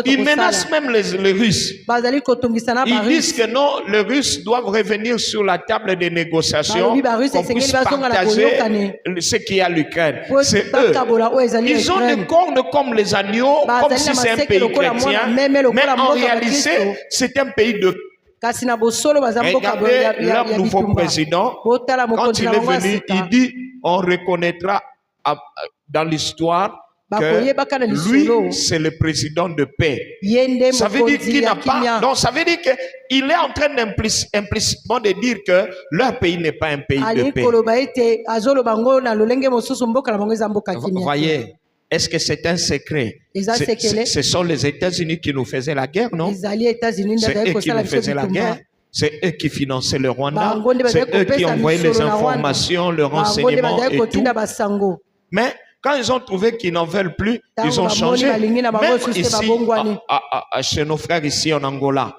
Ils menacent même les Russes. Ils disent que non, les Russes doivent revenir sur la table des négociations, qu'on puisse partager ce qu'il y a à l'Ukraine. C'est eux. Ils ont des cornes comme les agneaux, comme si c'est un pays chrétien, mais en réalité, c'est un pays de... Regardez leur nouveau président, quand il est venu, il dit, on reconnaîtra dans l'histoire que lui, c'est le président de paix. Ça veut dire qu'il n'a pas... Donc, ça veut dire qu'il est en train implicitement de dire que leur pays n'est pas un pays de paix. Vous voyez, est-ce que c'est un secret? Ce sont les États-Unis qui nous faisaient la guerre, non? C'est eux qui nous faisaient la guerre. C'est eux qui finançaient le Rwanda. C'est eux qui envoyaient les informations, le renseignement et tout. Mais quand ils ont trouvé qu'ils n'en veulent plus, ils ont changé. Même ici, chez nos frères ici en Angola,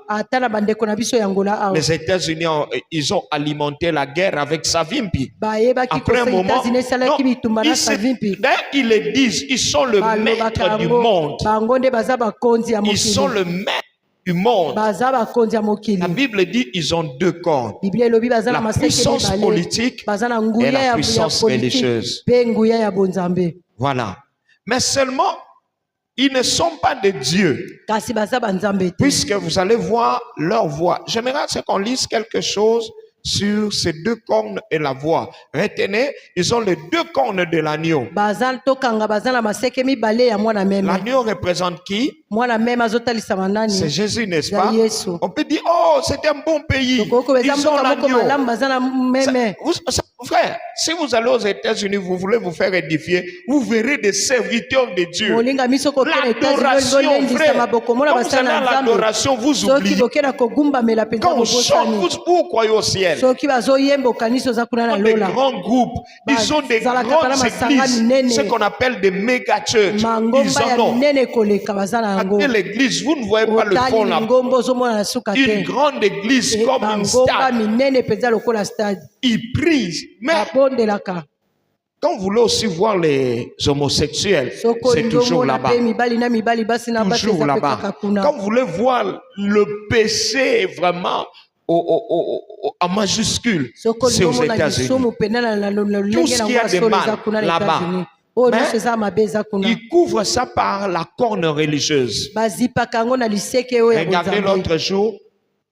les États-Unis, ils ont alimenté la guerre avec Savimbi. Après un moment, ils le disent, ils sont le maître du monde. Ils sont le maître du monde. La Bible dit ils ont 2 corps. La puissance politique et la puissance religieuse. Voilà. Mais seulement, Ils ne sont pas de Dieu, kasi baza banzambe te. puisque vous allez voir leur voix. J'aimerais qu'on lise quelque chose sur ces deux cornes et la voix. Retenez, ils ont les deux cornes de l'agneau. Baza tokanga baza na maseke mibale ya mwana meme. L'agneau représente qui? Mwana meme azotalisa C'est nani? Jésus, n'est-ce Ya pas? Yesu. On peut dire, oh, c'est un bon pays. Tokoko beza Ils ont mboka moko l'agneau. malamu baza na meme. Frère, si vous allez aux États-Unis, vous voulez vous faire édifier, vous verrez des serviteurs de Dieu. Molinga miso ko kena L'adoration, États-Unis frère. maboko mona Quand vous allez basana à nzambe. l'adoration, vous Soki oubliez. bokena kogumba mela penza Quand on chante, bobosani. vous croyez au ciel. Soki bazoyemba okaniso za kuna na Ils ont des lola. grands groupes, ils ont des Bazalaka grandes pana masanga églises, minene. ce qu'on appelle des méga churches. Ils Mangomba ya en ont. minene koleka baza na yango. Regardez l'église, vous ne voyez pas le fond Otali là. ngombo zomona na suka Une te. grande église comme une Bangomba stade. minene penza lokola stade. Ils prient. Mais Babondelaka. quand vous voulez aussi voir les homosexuels, Soko c'est toujours ndongona là-bas. pe mibali na mibali basi na basi Toujours eza pe là-bas. kaka kuna. Quand vous voulez voir le péché vraiment en majuscule, Soko c'est aux ndongona États-Unis. lisumu pena na Tout lenge ce na qu'il y a ngwa de solo mal eza kuna na là-bas. États-Unis. Oh Mais nyonso eza mabe eza kuna. ils couvrent ça par la corne religieuse. Bazipaka yango na liseke oyo ya Regardez bonzambe. l'autre jour,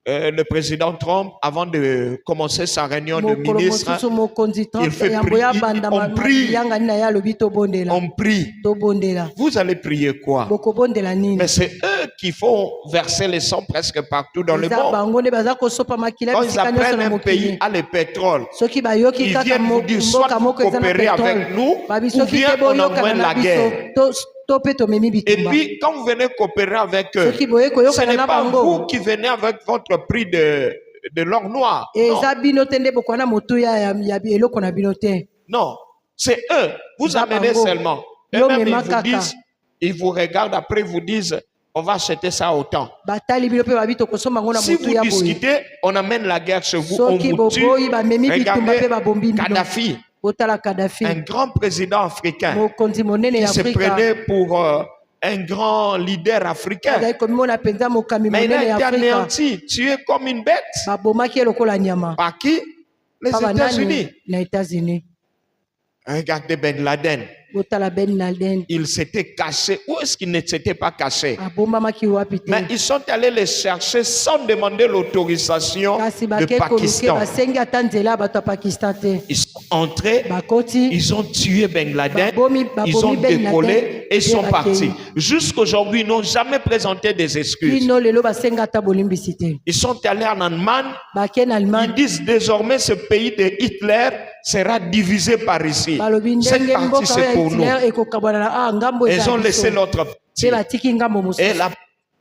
le président Trump, avant de commencer sa réunion de Mokolo ministres, mosusu mokonzi Trump il fait yambo ya prier, banda on prie. yangani na ye alobi tobondela. on prie. Tobondela. Vous allez prier quoi? Bokobondela nini? Mais c'est eux qui font verser le sang presque partout dans le Eza monde. bango nde baza kosopa makila Quand ils bisika nyonso apprennent na un pays mokili. à le pétrole, Soki bayoki ils kaka viennent vous dire soit mboka vous moko eza na coopérez avec pétrole. nous, Babi ou soki bien te on boyokana envoie na la guerre. biso to pe tomemi Et bitumba. puis, quand vous venez coopérer avec eux, Soki boye ce koyokana n'est na pas bango. vous qui venez avec votre prix de l'or noir. Non, Eza bino te nde bokwana motuya ya eloko na bino te. non, c'est eux. Vous Eza amenez bango. seulement. Yo Eux-mêmes, mema ils vous kaka. disent, ils vous regardent après, ils vous disent, on va acheter ça autant. Batali bino pe babi tokosomba ngo na Si vous motuya boye. discutez, on amène la guerre chez vous, on Soki vous tue. boboyi bamemi bitumba pe Regardez babombi bino. Kadhafi, Botala Kadhafi. un grand président africain Mokonzi monene qui ya se Afrika. prenait pour un grand leader africain. Azali komona penza mokami Mais il a monene ya été Afrika. anéanti, tué comme une bête. Babomaki ye lokola nyama. Par qui? Les Pa États-Unis. banani na États-Unis. Regardez Ben Laden. Botala Ben Laden. Il s'était caché. Où est-ce qu'il ne s'était pas caché? Abombamaki wapi te. Mais ils sont allés les chercher sans demander l'autorisation Kasi de bake koluke Pakistan. basengi ata nzela bato ya Pakistan te. Ils sont entrés, Bakoti. ils ont tué Ben Laden, Babomi ils ont Ben Laden, décollé et ils sont Bakei. partis. Jusqu'aujourd'hui, ils n'ont jamais présenté des excuses. Kino lelo basengi ata bolimbisi te. Ils sont allés en Allemagne. Bake na Ils Allemagne. disent désormais ce pays de Hitler sera divisé par ici. Balobi Cette ndenge partie mboka c'est oyo pour nous. Hitler ekokabwana na ngambo Ils eza ont laissé biso. l'autre Pe partie. batiki ngambo mosusu. Et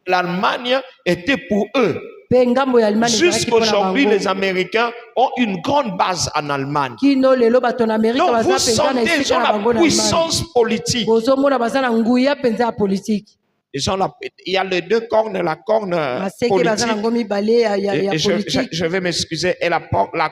l'Allemagne était pour eux. Pe ngambo ya Allemagne ezalaki mpona Jusqu'aujourd'hui, bango. les Américains ont une grande base en Allemagne. Kino lelo bato na Amerika Donc baza vous penza na sentez, ils esika ont na la bango na Allemagne. puissance politique. Bozomona baza na nguya penza ya politiki. Ils ont il y a les deux cornes, la corne Baseke baza na politique, ngo mibale ya et politiki. je vais m'excuser, et la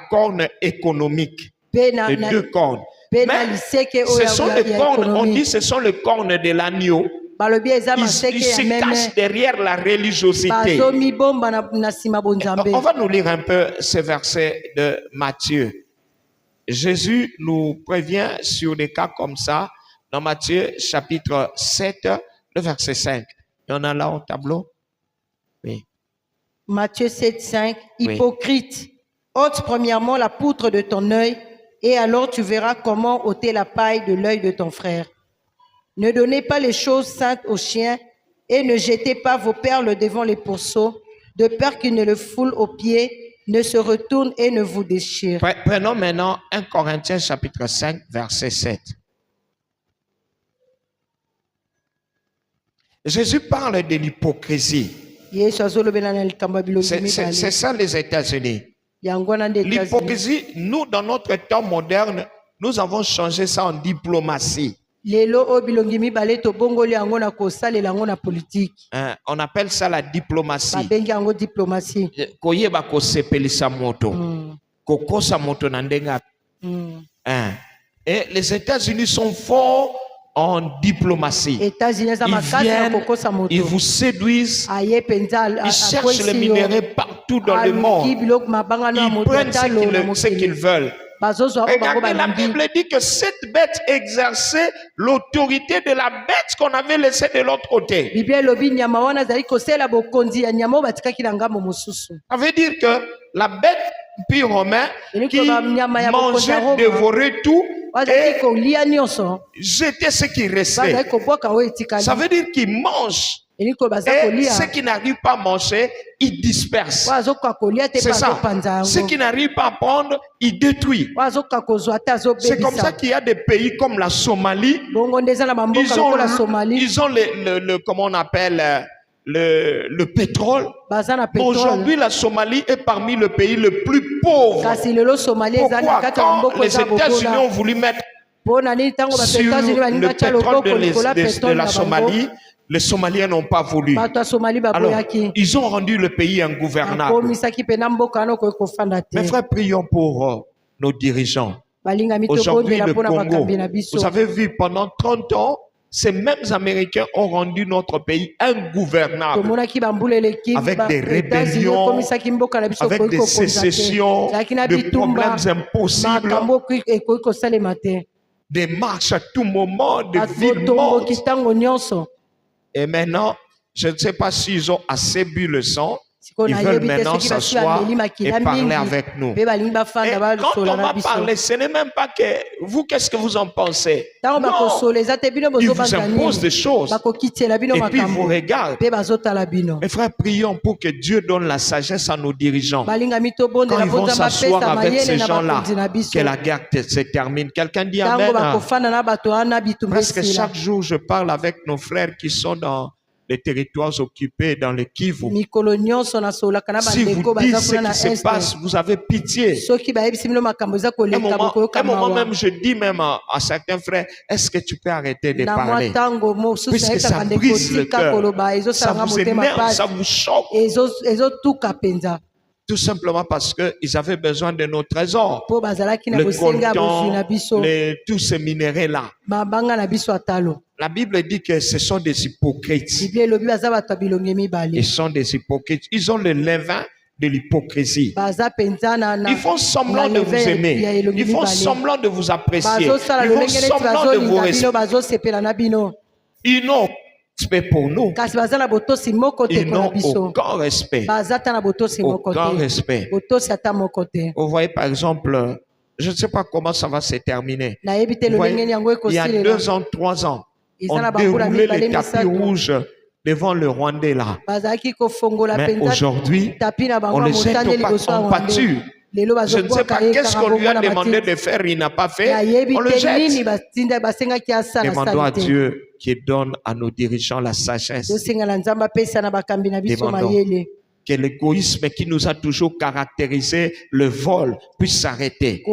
corne économique. Pe na Les deux cornes. pe na Mais liseke ce oyo sont ya les cornes, on économie. dit ce sont les cornes de l'agneau. Balobi eza Ils maseke se ya meme. cachent derrière la religiosité. Bazomibomba na nsima bonzambe. On va nous lire un peu ce verset de Matthieu. Jésus nous prévient sur des cas comme ça dans Matthieu chapitre 7, le verset 5. Il y en a là au tableau? Oui. Matthieu 7, 5. Oui. Hypocrite, ôte premièrement la poutre de ton œil, et alors tu verras comment ôter la paille de l'œil de ton frère. Ne donnez pas les choses saintes aux chiens, et ne jetez pas vos perles devant les pourceaux, de peur qu'ils ne le foulent aux pieds, ne se retournent et ne vous déchirent. Prenons maintenant 1 Corinthiens chapitre 5, verset 7. Jésus parle de l'hypocrisie. Yesu azolobela na likambo ya bilongi C'est mibale. ça les États-Unis. Yango wana nde États-Unis. L'hypocrisie, nous, dans notre temps moderne, nous avons changé ça en diplomatie. Lelo oyo bilongi mibale tobongoli yango na kosalela yango na politiki. Hein, on appelle ça la diplomatie. Babengi yango diplomatie. Koyeba kosepelisa moto. Kokosa moto na ndenga. Hein. Et les États-Unis sont forts en diplomatie. États-Unis eza Ils makasi na viennent, kokosa moto. ils vous séduisent, Aye penza ils cherchent les minéraux partout dans le monde. biloko mabanga na Ils moto prennent ce atalo na ce qu'ils mokili. veulent. Regardez, la Bible dit que cette bête exerçait l'autorité de la bête qu'on avait laissée de l'autre côté. Ça veut dire que la bête puis romain qui mangeait, dévorait tout et jetait ce qui restait. Ça veut dire qu'il mange. Et ceux qui n'arrivent pas à manger, ils dispersent. C'est ça. Ceux qui n'arrivent pas à prendre, ils détruisent. C'est comme ça qu'il y a des pays comme la Somalie. Ils ont comment on appelle le pétrole. Aujourd'hui, la Somalie est parmi les pays les plus pauvres. Pourquoi? Quand les États-Unis ont voulu mettre sur le pétrole de la Somalie, les Somaliens n'ont pas voulu. Alors, ils ont rendu le pays ingouvernable. Mes frères, prions pour nos dirigeants. Aujourd'hui, le Congo, vous avez vu, pendant 30 ans, ces mêmes Américains ont rendu notre pays ingouvernable. Avec des rébellions, avec des sécessions, des problèmes impossibles, des marches à tout moment, des villes mortes. Et maintenant, je ne sais pas s'ils ont assez bu le sang. Ils veulent maintenant s'asseoir et parler avec nous. Et quand on va parler, ce n'est même pas que vous, qu'est-ce que vous en pensez? Non, ils vous imposent des choses. Et puis ils vous regardent. Mes frères, prions pour que Dieu donne la sagesse à nos dirigeants. Quand ils vont s'asseoir avec ces gens-là, que la guerre se termine. Quelqu'un dit Amen. Presque chaque jour, je parle avec nos frères qui sont dans les territoires occupés dans le Kivu. Si vous dites ce qui se passe, vous avez pitié. Un moment même, je dis même à certains frères, est-ce que tu peux arrêter de parler? Puisque ça brise le cœur, ça vous énerve, ça vous choque. Tout simplement parce qu'ils avaient besoin de nos trésors. Le coltan, tous ces minéraux-là. La Bible dit que ce sont des hypocrites. Ils sont des hypocrites. Ils ont le levain de l'hypocrisie. Ils font semblant de vous aimer. Ils font semblant de vous apprécier. Ils font semblant de vous respecter. Ils n'ont respect pour nous. Ils n'ont aucun respect. Aucun respect. Vous voyez par exemple, je ne sais pas comment ça va se terminer. Vous voyez, il y a 2 ans, 3 ans, on déroulait les tapis rouges devant le Rwandais là. Mais aujourd'hui, on le jette en pâture. Je ne sais pas qu'est-ce qu'on lui a demandé de faire, il n'a pas fait. On le jette. Demandons à Dieu qui donne à nos dirigeants la sagesse. Demandons que l'égoïsme qui nous a toujours caractérisé, le vol, puisse s'arrêter.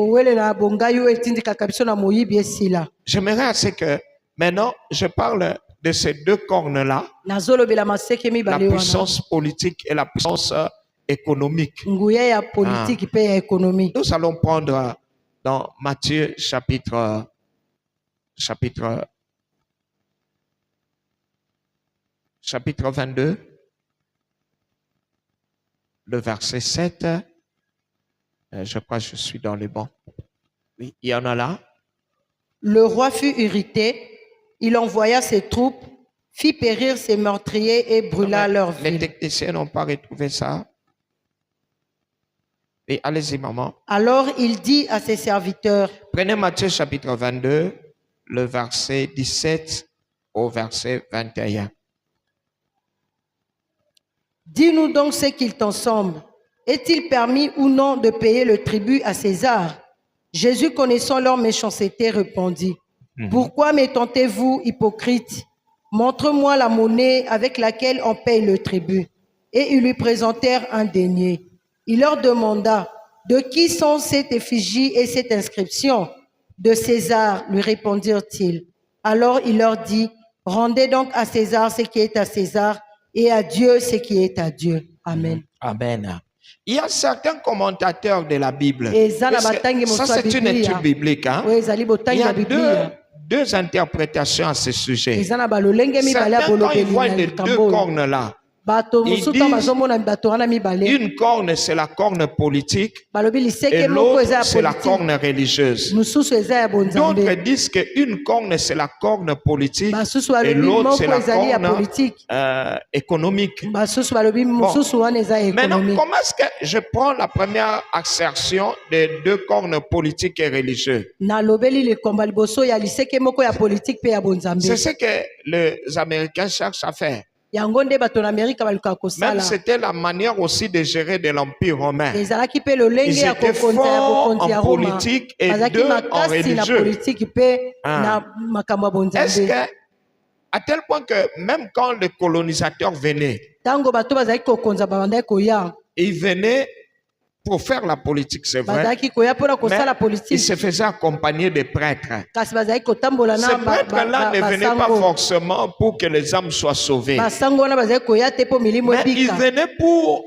J'aimerais assez que maintenant je parle de ces 2 cornes-là, la puissance politique et la puissance économique. Nous allons prendre dans Matthieu chapitre 22, le verset 7. Je crois que je suis dans les bons. Oui, il y en a là. Le roi fut irrité, il envoya ses troupes, fit périr ses meurtriers et brûla leur ville. Les techniciens n'ont pas retrouvé ça. Et allez-y, maman. Alors il dit à ses serviteurs. Prenez Matthieu chapitre 22, le verset 17 au verset 21. Dis-nous donc ce qu'il t'en semble. Est-il permis ou non de payer le tribut à César? Jésus, connaissant leur méchanceté, répondit. Pourquoi m'étentez-vous, hypocrite? Montre-moi la monnaie avec laquelle on paye le tribut. Et ils lui présentèrent un denier. Il leur demanda, de qui sont cette effigie et cette inscription? De César, lui répondirent-ils. Alors il leur dit, rendez donc à César ce qui est à César et à Dieu ce qui est à Dieu. Amen. Amen. Il y a certains commentateurs de la Bible. Ça, c'est une étude biblique. Hein? Il y a deux interprétations à ce sujet. Certains, quand ils voient les 2 cornes là, bato Ils mosusu disent, bazomona bato wana mibale une corne, c'est la corne politique balobi et liseke moko l'autre, eza ya c'est la politique corne religieuse. mosusu eza ya D'autres bonzambe disent qu'une corne, c'est la corne politique basusu et balobi l'autre, c'est moko la ezali ya corne politique économique. basusu balobi mosusu wana eza ya Maintenant, économique. comment est-ce que je prends la première assertion des deux cornes politiques et religieux? nalobeli likomba liboso ya liseke moko ya politique pe ya bonzambe C'est ce que les Américains cherchent à faire. yango nde bato na amerika balukaka Même kosala c'était la manière aussi de gérer de l'Empire romain. ezalaki mpe lolenge Ils ya étaient kokonza ya forts bokonzi ya en roma politique et bazalaki deux en makasi na religieux. politiki mpe Ah. na makambo ya Est-ce bonzambe que, à tel point que même quand les colonisateurs venaient, ntango bato bazalaki kokonza babandaki koya ils venaient pour faire la politique, c'est vrai, bazalaki koya mpona mais kosala ils politiki se faisaient accompagner des prêtres. kasi bazalaki kotambola Ces na prêtres-là ne venaient pas basango forcément pour que les âmes soient sauvées, basango wana bazalaki koya te mpo milimo mais ils ebika venaient pour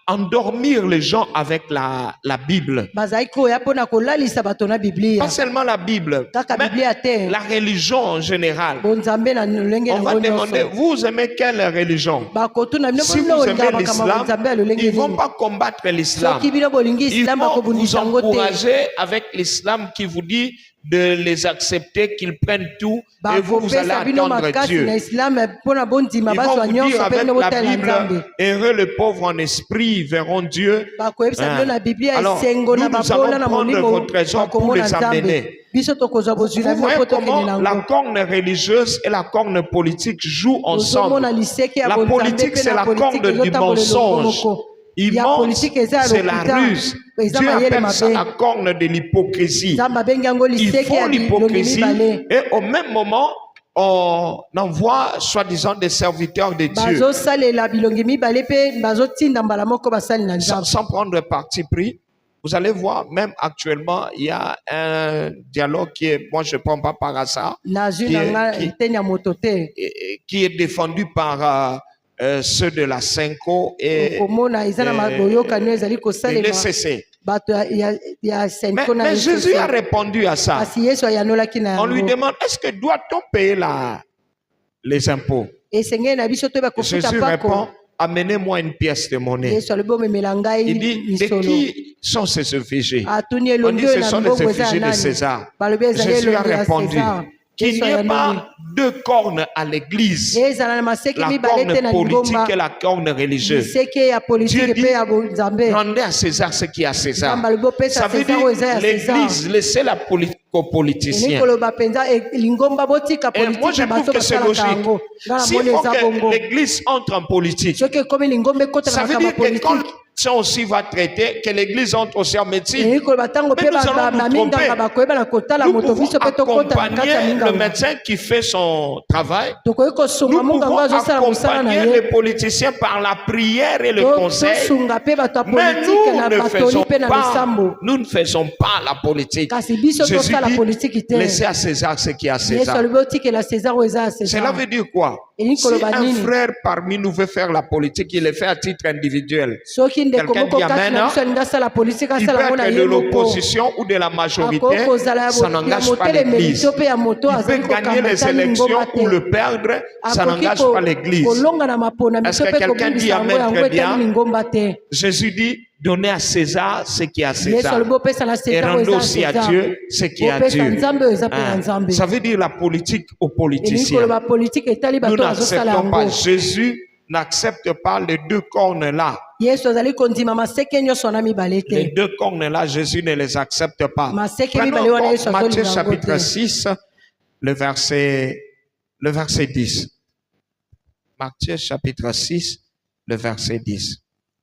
endormir les gens avec la Bible. bazalaki koya mpona kolalisa bato na biblia Pas seulement la Bible, kaka mais biblia te la religion en général. bonzambe na lolenge On va nango demander, nyonso vous aimez quelle religion? bakotuna bino Si bino vous bolingaka aimez makambo ya l'islam, bonzambe ya lolenge ils ne vont nini pas combattre l'islam. soki bino bolingi Ils islam vont vous bakobundisa yango te encourager avec l'islam qui vous dit de les accepter, qu'ils prennent tout et vous allez bakopesa bino attendre makasi Dieu. na islam mpona bondima Ils vont bazwa vous nyonso dire mpe avec bino la botalela nzambe Bible, heureux les pauvres en esprit, verront Dieu. bakoyebisa bino na biblia Alors, esengo na nous allons babola na prendre molimo vos trésors pour bakomona les nzambe amener. biso tokozwa bozwi na Vous bino voyez mpo tokende comment la nango corne religieuse et la corne politique jouent ozomona ensemble. liseke ya La bonzambe politique, mpe c'est na la politike corne du ezotambola elongo mensonge. moko Il ya ment, politike eza ya c'est la lokuta ruse. eza Dieu mayele appelle ça la mabe corne de l'hypocrisie. nzambe abengi yango Ils liseke font ya bilongi l'hypocrisie mibale et au même moment, on envoie soi-disant des serviteurs de Dieu bazosalela bilongi mibale mpe bazotinda mbala moko basali na nzambe sans prendre parti pris. Vous allez voir, même actuellement, il y a un dialogue qui est, moi je ne prends pas par hasard, nazwi qui na est- nga qui- eteni ya moto te qui est défendu par ceux de la Senko et komona eza na boyokani ezali le kosalema CC. bato ya senko na Mais Jésus a SCC. répondu à ça. kasi yesu ayanolaki na On lui yango demande, est-ce que doit-on payer les impôts? esengeli na biso toyeba kofuta Jésus répond, mpako amenez-moi une pièce de monnaie. yesu alobi omemela ngai Il dit, de misolo qui sont ces effigies? atuni On elongi dit, oyo ce na sont les mbongo eza ya effigies de nani César. balobi ezali Jésus a elongi ya répondu césar qu'il yesu n'y ait ayanoli pas deux cornes à l'église, ezala na maseke la mibale te corne na politique lingomba et la corne religieuse. liseke ya politike Dieu dit, mpe ya bonzambe rendez à César ce qui est à César. nzambe alobi opesa Ça veut césar oyo eza dire ya césar l'église, laissez la politique aux elingi politiciens. koloba mpenza lingomba botika Et moi, politike je na trouve bato que c'est basalaka logique. yango nga S'il namoni faut eza bongo que l'église entre en politique, soki ekomi lingomba ekota ça na veut makambo ya dire que quand politike ça aussi va traiter, que l'église entre aussi en médecine. elingi koloba ntango Mais mpe nous allons nous baminganga tromper. bakoyeba na kotala Nous moto pouvons biso mpe tokota na kati ya accompagner le minganga médecin qui fait son travail. tokoki kosunga Nous monganga pouvons azosala mosala na accompagner ye les politiciens par la prière et le conseil. tosunga mpe bato ya Mais politike nous na ne batoli faisons mpe na pas, losambo nous ne faisons pas la politique. kasi biso Jésus tosala dit, politiki te laissez à César ce qui est à yesu César. alobi otikela césar oyo eza ya Cela césar veut dire quoi? elingi Si koloba un nini frère parmi nous veut faire la politique, il le fait à titre individuel. soki ndeko Quelqu'un moko dit kati amen, na biso alingi asala politike Il peut asala ngo na être de ye moko l'opposition ou de la majorité, akoki kozala ya ça n'engage pas motelemeli l'église. to mpe ya moto Il azali peut gagner kokamba les etali élections lingomba ou te le perdre, ça akoki n'engage pas l'église. kolonga na maponami Est-ce to que mpe quelqu'un dit kobundisa yango amen yango très etali bien? lingomba te Jésus dit, donnez à César ce qui est à yesu César. alobi opesa na Et césar oyo rendez eza aussi à césar Dieu ce qui est à opesa Dieu. nzambe oyo eza mpe na Hein. nzambe Ça veut dire la politique aux elingi politiciens. koloba politike etali Nous bato bazosala n'acceptons pas. yango Jésus n'accepte pas les deux cornes-là. yesu azali kondima maseke nyonso wana mibale Les te deux cornes-là, Jésus ne les accepte pas. maseke Prenons mibale wana encore yesu Matthieu azolinga yango chapitre te 6, le verset 10. Matthieu chapitre 6, le verset 10.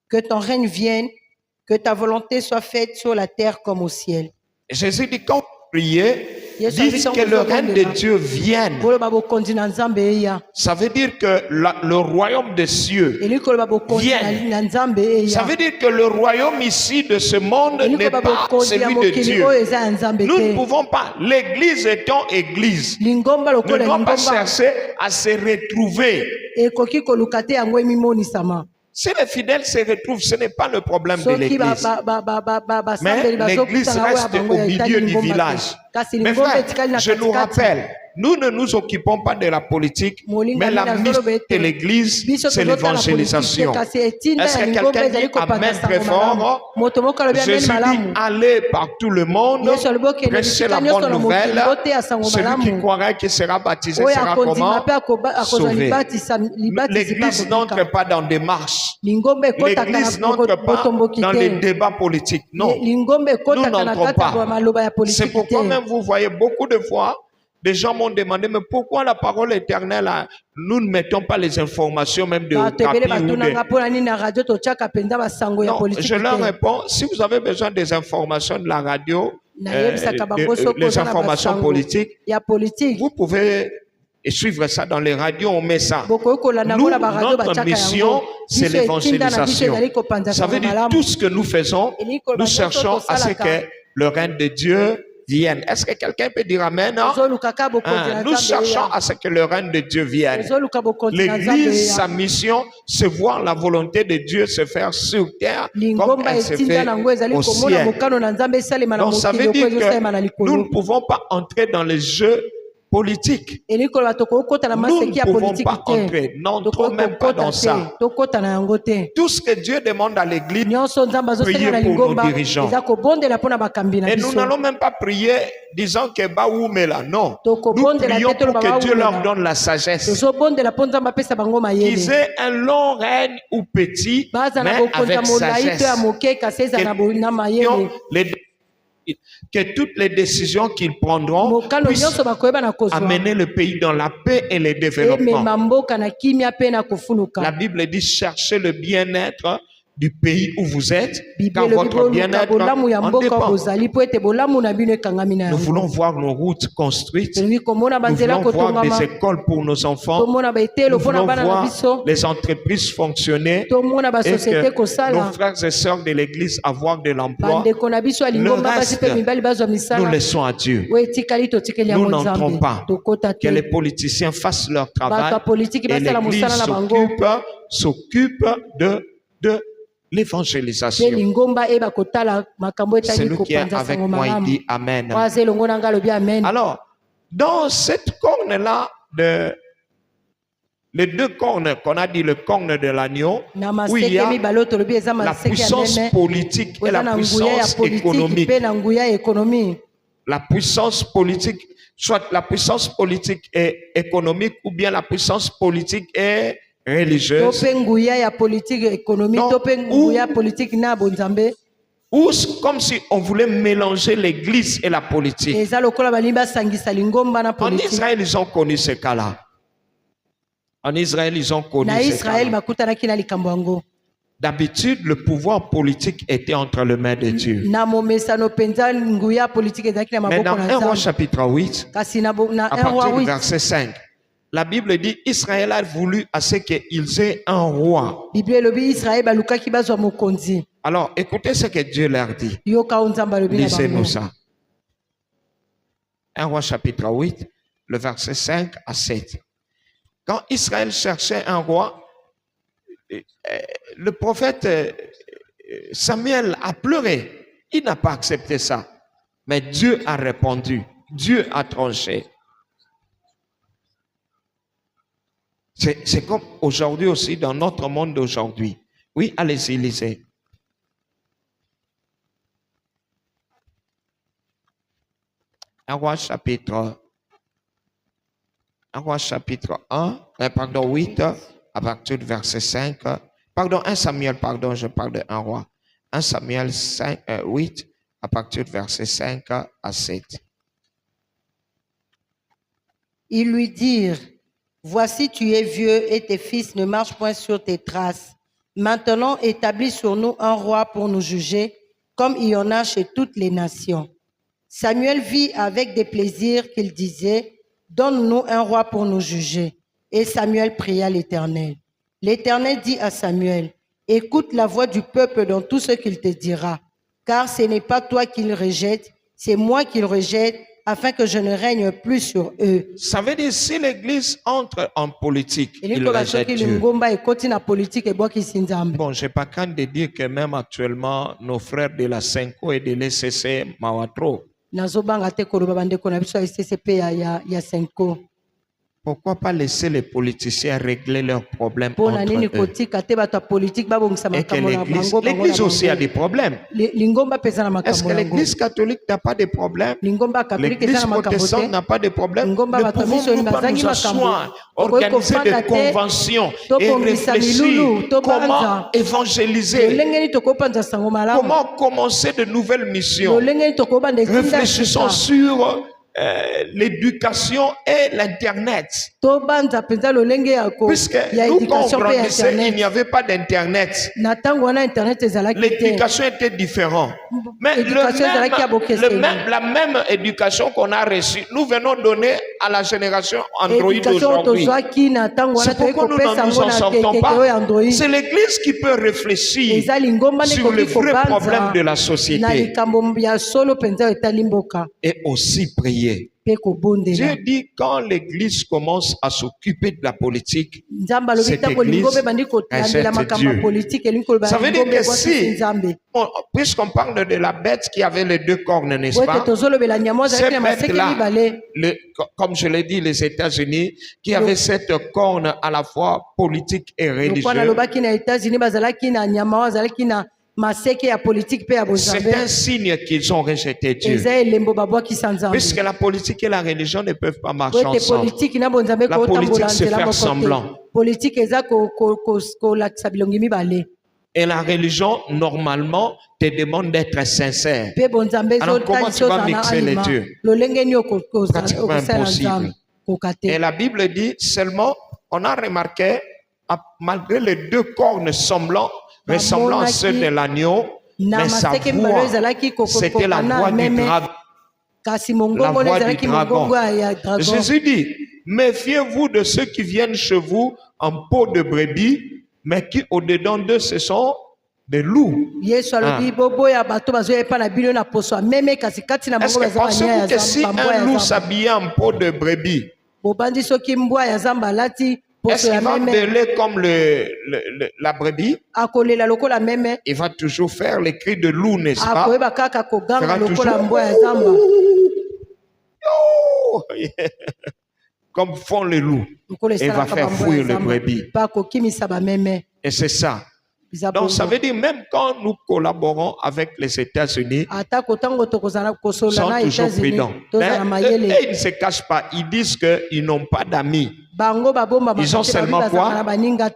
que ton règne vienne, que ta volonté soit faite sur la terre comme au ciel. Jésus dit, quand vous priez, Yesu dites alingi que le ntango règne de ozobondela, Dieu vienne. koloba bokonzi na nzambe eya Ça veut dire que le royaume des cieux, elingi koloba bokonzi Vienne. na nzambe ça eya veut dire que le royaume ici de ce monde elingi n'est koloba pas bokonzi ya celui de mokili Dieu. oyo eza ya nzambe Nous ne te pouvons pas, l'église étant église, lingomba ne lokola doit pas lingomba chercher à se retrouver. ekoki koluka te yango emimonisama Si les fidèles se retrouvent, ce n'est pas le problème de soki l'église. basambeli Mais l'église bazokutana oyo ya reste bango au ya milieu etali du lingomba village. te kasi Mes lingomba frères, etikali na je nous katikati rappelle, nous ne nous occupons pas de la politique, mais la mission de l'Église, c'est l'évangélisation. Est-ce que quelqu'un dit Amen très fort? Jésus dit, allez par tout le monde, prêchez la bonne nouvelle. Celui qui croira qui sera baptisé sera comment? Sauvé. L'Église n'entre pas dans des marches. L'Église n'entre pas dans les débats politiques. Non, nous n'entrons pas. C'est pourquoi même vous voyez beaucoup de fois, des gens m'ont demandé, mais pourquoi la parole éternelle, nous ne mettons pas les informations même de Okapi ou Non, je leur réponds, si vous avez besoin des informations de la radio, les informations politiques, vous pouvez suivre ça dans les radios, on met ça. Nous, notre mission, c'est l'évangélisation. Ça veut dire tout ce que nous faisons, nous cherchons à ce que le règne de Dieu vienne. Est-ce que quelqu'un peut dire Amen? Nous cherchons à ce que le règne de Dieu vienne. L'Église, sa mission, c'est voir la volonté de Dieu se faire sur terre comme elle se fait au ciel. Donc ça veut dire que nous ne pouvons pas entrer dans les jeux politiques. Nous ne pouvons pas entrer, n'entrons même pas dans ça. Tout ce que Dieu demande à l'Église, priez pour nos dirigeants. Et nous n'allons même pas prier disant que Baoumela, non. Nous prions pour que Dieu leur donne la sagesse. Qu'ils aient un long règne ou petit, mais avec sagesse. Que toutes les décisions qu'ils prendront puissent amener le pays dans la paix et le développement. La Bible dit cherchez le bien-être du pays où vous êtes, car votre bien-être en dépend. Nous voulons voir nos routes construites, nous voulons voir des écoles pour nos enfants, nous voulons voir les entreprises fonctionner et que nos frères et sœurs de l'Église avoir de l'emploi. Le reste, nous laissons à Dieu. Nous n'entrons pas. Que les politiciens fassent leur travail et l'Église s'occupe de l'évangélisation. Celui qui est avec moi, il dit Amen. Alors, dans cette corne-là, les deux cornes qu'on a dit, le corne de l'agneau, où il y a la puissance politique et la puissance économique. La puissance politique, soit la puissance politique et économique, ou bien la puissance politique et religieuse. Ou comme si on voulait mélanger l'église et la politique. En Israël, ils ont connu ce cas-là. En Israël, ils ont connu ce cas-là. D'habitude, le pouvoir politique était entre les mains de Dieu. Mais dans 1 Roi chapitre 8, à partir du verset 5, la Bible dit Israël a voulu à ce qu'ils aient un roi. Alors, écoutez ce que Dieu leur dit. Lisez-nous ça. 1 Roi chapitre 8, le verset 5 à 7. Quand Israël cherchait un roi, le prophète Samuel a pleuré. Il n'a pas accepté ça. Mais Dieu a répondu. Dieu a tranché. C'est comme aujourd'hui aussi dans notre monde d'aujourd'hui. Oui, allez-y, lisez. 1 Roi chapitre 8, à partir du verset 5. Pardon, 1 Samuel, pardon, je parle de 1 Roi. 1 Samuel 8, à partir du verset 5 à 7. Ils lui dirent, voici tu es vieux et tes fils ne marchent point sur tes traces. Maintenant établis sur nous un roi pour nous juger, comme il y en a chez toutes les nations. Samuel vit avec des plaisirs qu'il disait, donne-nous un roi pour nous juger. Et Samuel pria l'Éternel. L'Éternel dit à Samuel, écoute la voix du peuple dans tout ce qu'il te dira, car ce n'est pas toi qu'il rejette, c'est moi qu'il rejette, afin que je ne règne plus sur eux. Ça veut dire si l'Église entre en politique, il rejette Dieu. Bon, je n'ai pas crainte de dire que même actuellement, nos frères de la Senko et de l'ECC Mawatro, nazobanga te koloba bandeko na biso ya SCP ya Senko. Pourquoi pas laisser les politiciens régler leurs problèmes Pona entre nini eux? kotika te bato politique babongisa Et que makambo na bango l'église aussi a des problèmes. lingomba pesa na Est-ce makambo que yango. l'église catholique n'a pas de problème? Lingomba catholique L'église eza na makambo protestante te. n'a pas de problème. Lingomba Ne bato miso pouvons-nous ni pas bazangi nous makambo. asseoir, Okoki organiser kofanda des te, conventions et tobongisa réfléchir milulu, tobanza. comment évangéliser, lolenge ni tokopanza sango malamu. comment commencer de nouvelles missions. Lolenge ni tokobanda etinda Réfléchissons sur l'éducation et l'Internet. tobanza penza lolenge Puisque ya nous, quand on éducation pe grandissait, il n'y internet. avait pas d'Internet. Na tango wana internet ezalaki te. L'éducation était différente. Mais la même éducation qu'on a reçue, nous venons donner à la génération Android d'aujourd'hui. C'est pourquoi nous ne nous en sortons pas. C'est l'Église qui peut réfléchir sur les vrais problèmes de la société et aussi prier. Dieu dit quand l'Église commence à s'occuper de la politique, cette Église rejette Dieu. Ça veut dire que si, puisqu'on parle de la bête qui avait les deux cornes, n'est-ce pas? Cette bête-là, comme je l'ai dit, les États-Unis, qui avait cette corne à la fois politique et religieuse, c'est un signe qu'ils ont rejeté Dieu. Puisque la politique et la religion ne peuvent pas marcher ensemble. La politique, c'est faire semblant. Et la religion, normalement, te demande d'être sincère. Alors, comment tu vas mixer les deux? Pratiquement impossible. Et la Bible dit seulement, on a remarqué, malgré les deux cornes ressemblant à ceux de l'agneau, mais sa voix, c'était la voix du dragon. La voix du dragon. Jésus dit, méfiez-vous de ceux qui viennent chez vous en peau de brebis, mais qui au-dedans d'eux, ce sont des loups. Est-ce que pensez-vous que si un loup s'habillait en peau de brebis, est-ce qu'il va bêler comme la brebis? Il va toujours faire les cris de loup, n'est-ce pas? Il fera toujours comme font les loups. Il va faire fuir les brebis. Et c'est ça. Donc ça veut dire même quand nous collaborons avec les États-Unis, ils sont toujours prudents. Et ils ne se cachent pas. Ils disent qu'ils n'ont pas d'amis. Ils ont seulement quoi?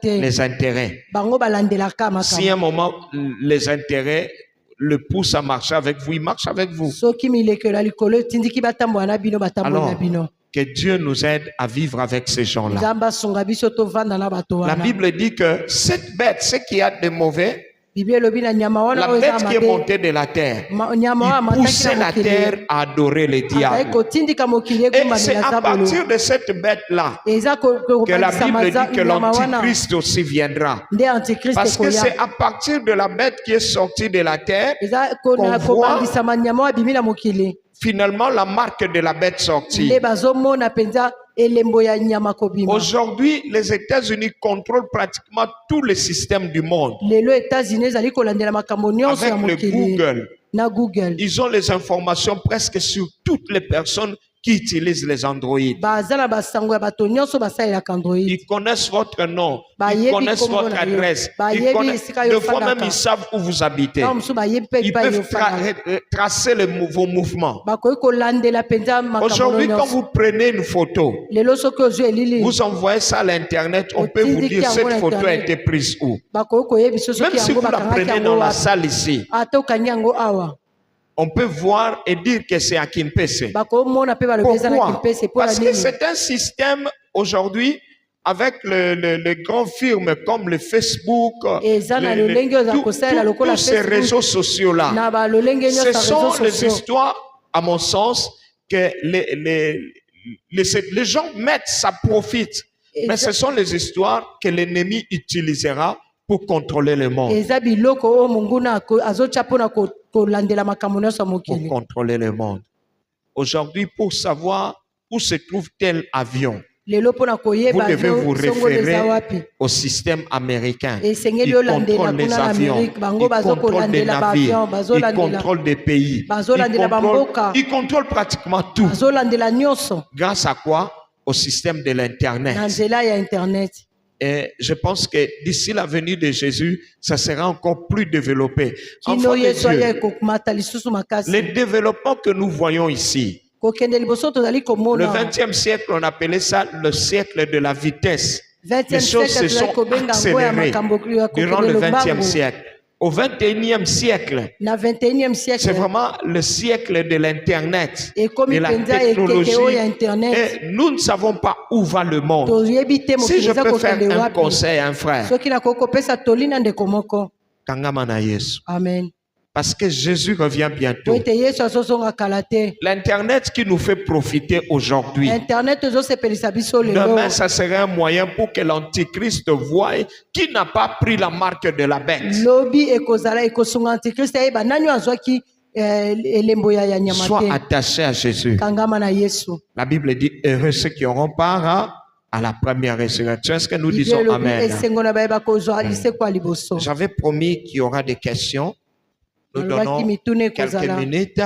Les intérêts. Si à un moment les intérêts le poussent à marcher avec vous, ils marchent avec vous. Alors, que Dieu nous aide à vivre avec ces gens-là. La Bible dit que cette bête, ce qu'il y a de mauvais, la bête qui est montée de la terre, il poussait la terre à adorer les diables. Et c'est à partir de cette bête-là que la Bible dit que l'Antichrist aussi viendra. Parce que c'est à partir de la bête qui est sortie de la terre qu'on voit finalement la marque de la bête sortie. Aujourd'hui, les États-Unis contrôlent pratiquement tous les systèmes du monde. Avec le Google, ils ont les informations presque sur toutes les personnes qui utilisent les Android. Ils connaissent votre nom, ils connaissent votre adresse, de fois même ils savent où vous habitez. Ils peuvent tracer vos mouvements. Aujourd'hui, quand vous prenez une photo, vous envoyez ça à l'internet, on peut vous dire cette photo a été prise où. Même si vous la prenez dans la salle ici, on peut voir et dire que c'est à Kimpese. Pourquoi? Parce que c'est un système aujourd'hui avec les grandes firmes comme le Facebook, tous ces réseaux sociaux-là. Ce sont les histoires, à mon sens, que les gens mettent, ça profite. Mais ce sont les histoires que l'ennemi utilisera pour contrôler le monde. Pour contrôler le monde. Aujourd'hui, pour savoir où se trouve tel avion, lelo mpona Vous koyeba devez vous songoleza wapi. référer au système américain. Esengeli Il olandela contrôle les kuna na avions, Amérique, bango il bazo contrôle des kolandela navires, baavion, bazo il landela contrôle des pays, bazolandela bamboka. il contrôle pratiquement tout. bazolandela nyonso Grâce à quoi? Au système de na l'Internet. nzela ya internet. Et je pense que d'ici la venue de Jésus, ça sera encore plus développé. Kino Enfants de Yesu aya Dieu, ekomata lisusu makasi. les développements que nous voyons ici, Kokende liboso tozali le komona 20e siècle, on appelait ça le siècle de la vitesse. 20e Les choses se siècle sont tozali kobenga ngo ya accélérées makambo ya durant le kokende 20e lombangu. siècle. Au 21e siècle, Na 21e c'est siècle vraiment le siècle de l'Internet, ekomi de la mpenza ekeke technologie. oyo ya internet. Et nous ne savons pas où va le monde. Toyebi te Si mokili je eza peux faire kokende un wapi. conseil à un frère, Soki nakoki kopesa toli na ndeko moko. kangama na Yesu. Amen. Parce que Jésus revient Po bientôt. ete Yesu azozonga kala te. L'Internet qui nous fait profiter aujourd'hui, Internet tozosepelisa biso lelo. demain, ça serait un moyen pour que l'Antichrist voie qui n'a pas pris la marque de la bête. Lobi ekozala ekosunga antikrist eyeba nani azwaki elembo ya nyama Sois te. attaché à Jésus. Kangama na Yesu. La Bible dit, heureux ceux qui auront part à la première résurrection. Est-ce que nous Bible disons elobi Amen? esengo na bayeba kozwa lisekwa liboso. J'avais promis qu'il y aura des questions. Nous Alobaki donnons mituna quelques ekozala. minutes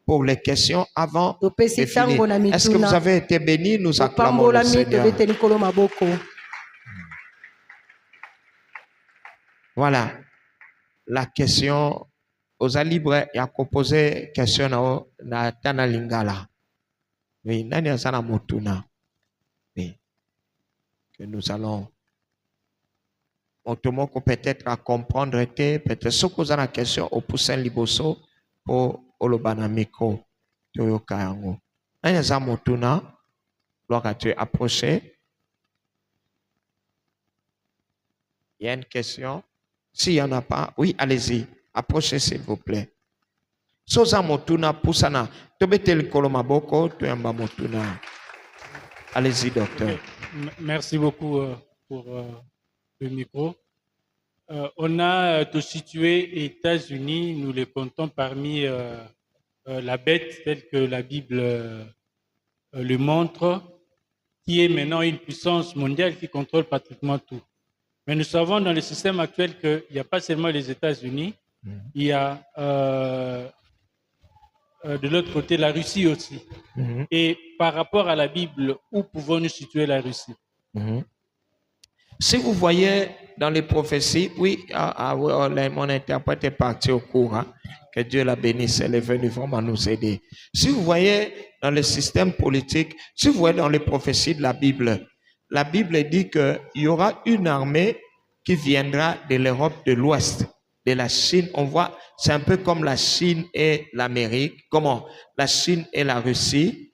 pour les questions avant de Topesi finir. tango na Est-ce que vous mituna. avez été bénis? Nous acclamons le Topambolami Seigneur. tobeteli kolo maboko. Voilà. La question aux libre ya poser question na tana lingala. Oui, nani asana motuna. Oui. Que nous allons automoko peut-être à comprendre peut-être ce que vous avez la question au poussin liboso pour olobanamiko toyoka yango. Nani asana motuna. Gloire à Dieu. Approchez. Il y a une question. S'il n'y en a pas, oui, allez-y. Approchez, s'il vous plaît. Soza motuna pusana. Tobetel kolomaboko, tuyamba motuna. Allez-y, docteur. Merci beaucoup pour le micro. On a tout situé États-Unis, nous les comptons parmi la bête telle que la Bible le montre, qui est maintenant une puissance mondiale qui contrôle pratiquement tout. Mais nous savons dans le système actuel qu'il n'y a pas seulement les États-Unis, il y a de l'autre côté la Russie aussi. Et par rapport à la Bible, où pouvons-nous situer la Russie? Si vous voyez dans les prophéties, oui, mon interprète est parti au cours, hein, que Dieu la bénisse, elle est venue vraiment nous aider. Si vous voyez dans le système politique, si vous voyez dans les prophéties de la Bible dit qu'il y aura une armée qui viendra de l'Europe de l'Ouest, de la Chine. On voit, c'est un peu comme la Chine et l'Amérique. Comment? La Chine et la Russie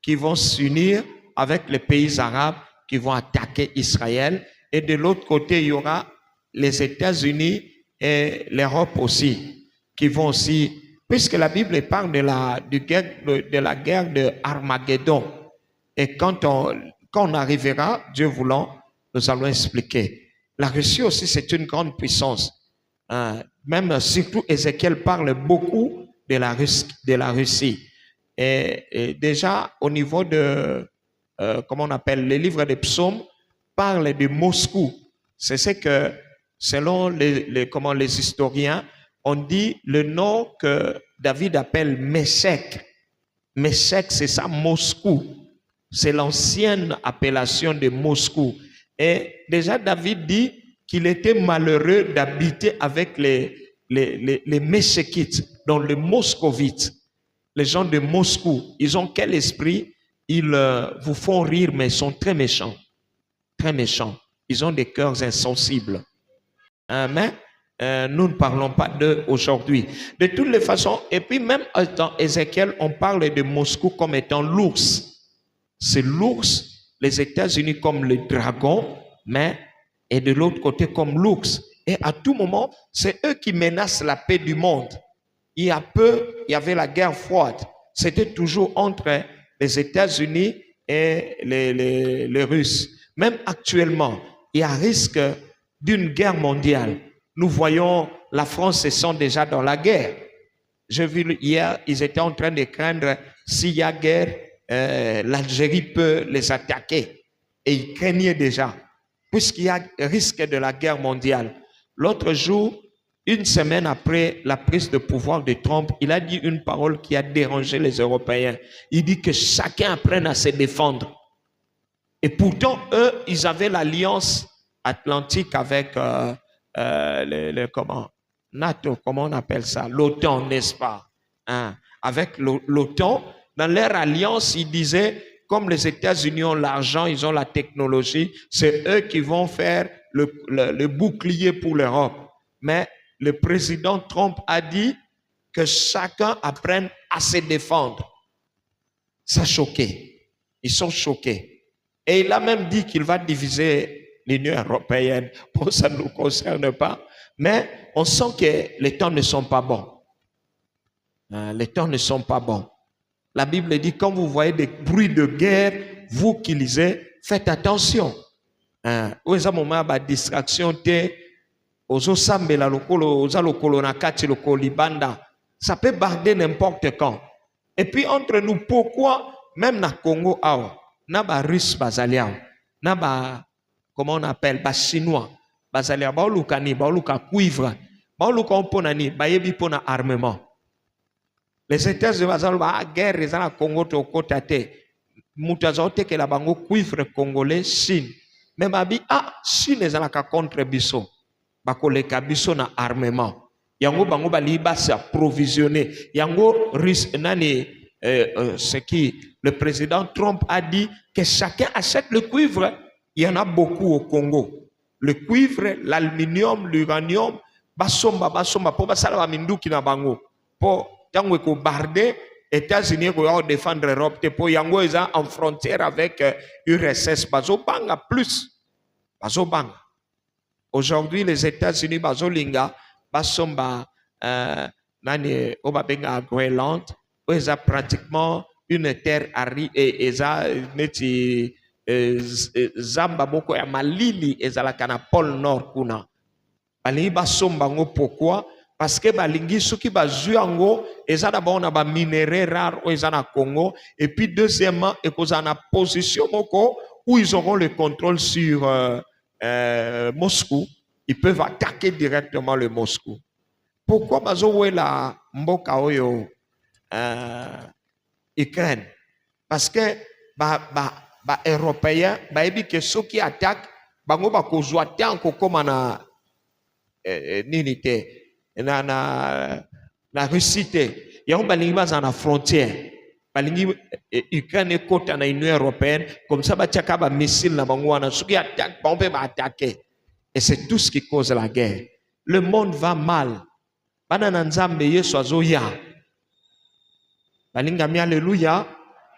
qui vont s'unir avec les pays arabes qui vont attaquer Israël. Et de l'autre côté, il y aura les États-Unis et l'Europe aussi, qui vont aussi, puisque la Bible parle de la guerre de Armageddon. Et quand on arrivera, Dieu voulant, nous allons expliquer. La Russie aussi, c'est une grande puissance. Même surtout, Ézéchiel parle beaucoup de la Russie. Et déjà, au niveau de, comment on appelle, les livres des psaumes, parle de Moscou. C'est ce que, selon les historiens, on dit le nom que David appelle Méshek. Méshek, c'est ça, Moscou. C'est l'ancienne appellation de Moscou. Et déjà, David dit qu'il était malheureux d'habiter avec les Méchékites, donc les Moscovites. Les gens de Moscou, ils ont quel esprit? Ils vous font rire, mais ils sont très méchants. Très méchants. Ils ont des cœurs insensibles. Mais nous ne parlons pas d'eux aujourd'hui. De toutes les façons, et puis même dans Ézéchiel, on parle de Moscou comme étant l'ours. C'est l'ours, les États-Unis comme le dragon, mais et de l'autre côté comme l'ours. Et à tout moment, c'est eux qui menacent la paix du monde. Il y a peu, il y avait la guerre froide. C'était toujours entre les États-Unis et les Russes. Même actuellement, il y a risque d'une guerre mondiale. Nous voyons la France se sent déjà dans la guerre. J'ai vu hier, ils étaient en train de craindre s'il y a guerre, l'Algérie peut les attaquer. et il craignait déjà, puisqu'il y a risque de la guerre mondiale. L'autre jour, une semaine après la prise de pouvoir de Trump, il a dit une parole qui a dérangé les Européens. Il dit que chacun apprenne à se défendre. Et pourtant, eux, ils avaient l'alliance atlantique avec comment? NATO, comment on appelle ça? L'OTAN, n'est-ce pas? Hein? Avec l'OTAN, dans leur alliance, ils disaient, comme les États-Unis ont l'argent, ils ont la technologie, c'est eux qui vont faire le bouclier pour l'Europe. Mais le président Trump a dit que chacun apprenne à se défendre. Ça a choqué. Ils sont choqués. Et il a même dit qu'il va diviser l'Union européenne. Bon, ça ne nous concerne pas. Mais on sent que les temps ne sont pas bons. Les temps ne sont pas bons. La Bible dit, quand vous voyez des bruits de guerre, vous qui lisez, faites attention. Où est-ce moment de distraction? Ça peut barder n'importe quand. Et puis entre nous, pourquoi même na Congo, na ba russe bazalia, na ba comment on appelle, ba chinois, bazalia, ba olukani, ba oluka cuivre, ba oluka ponani, ba yebi pona armement. Les États-Unis bazalo ba guerre les na Congo to kotate, mutazote ke la bango cuivre congolais Chine. Mais babi Chine les na ka contre biso. Bakoleka biso na armement. Yango bango bali basi approvisionné. Yango nani ce qui le président Trump a dit que chacun achète le cuivre. Il y en a beaucoup au Congo. Le cuivre, l'aluminium, l'uranium, basomba pour basala ba minduki na bango. Pour tango ko barder États-Unis ko défendre l'Europe te pour yango eza en frontière avec URSS bazobanga plus. Bazobanga. Aujourd'hui, les États-Unis, bazolinga, basomba, nani, obabenga Groenland, où ils ont pratiquement une terre aride et ils ont neti zamba moko ya malili ezalaka na pôle nord kuna. Balingi basomba ngo pourquoi? Parce que balingi soki bazui yango eza d'abord na ba minéraux rares où ils ont na Congo et puis deuxièmement ekoza na position moko où ils auront le contrôle sur Moscou, ils peuvent attaquer directement le Moscou. Pourquoi bazowe la mboka oyo Ukraine? Parce que ba européens baebi que ceux qui attaquent bango bakozwa tanko koma na nini te na Russie te. Yango balingi baza na frontière. Balingi Ukraine kota na Union européenne comme ça batiaka ba missile na bango wana soki attaque ba on peut attaquer. Et c'est tout ce qui cause la guerre. Le monde va mal. Bana na nzambe Yesu azoya. Balinga mi alléluia.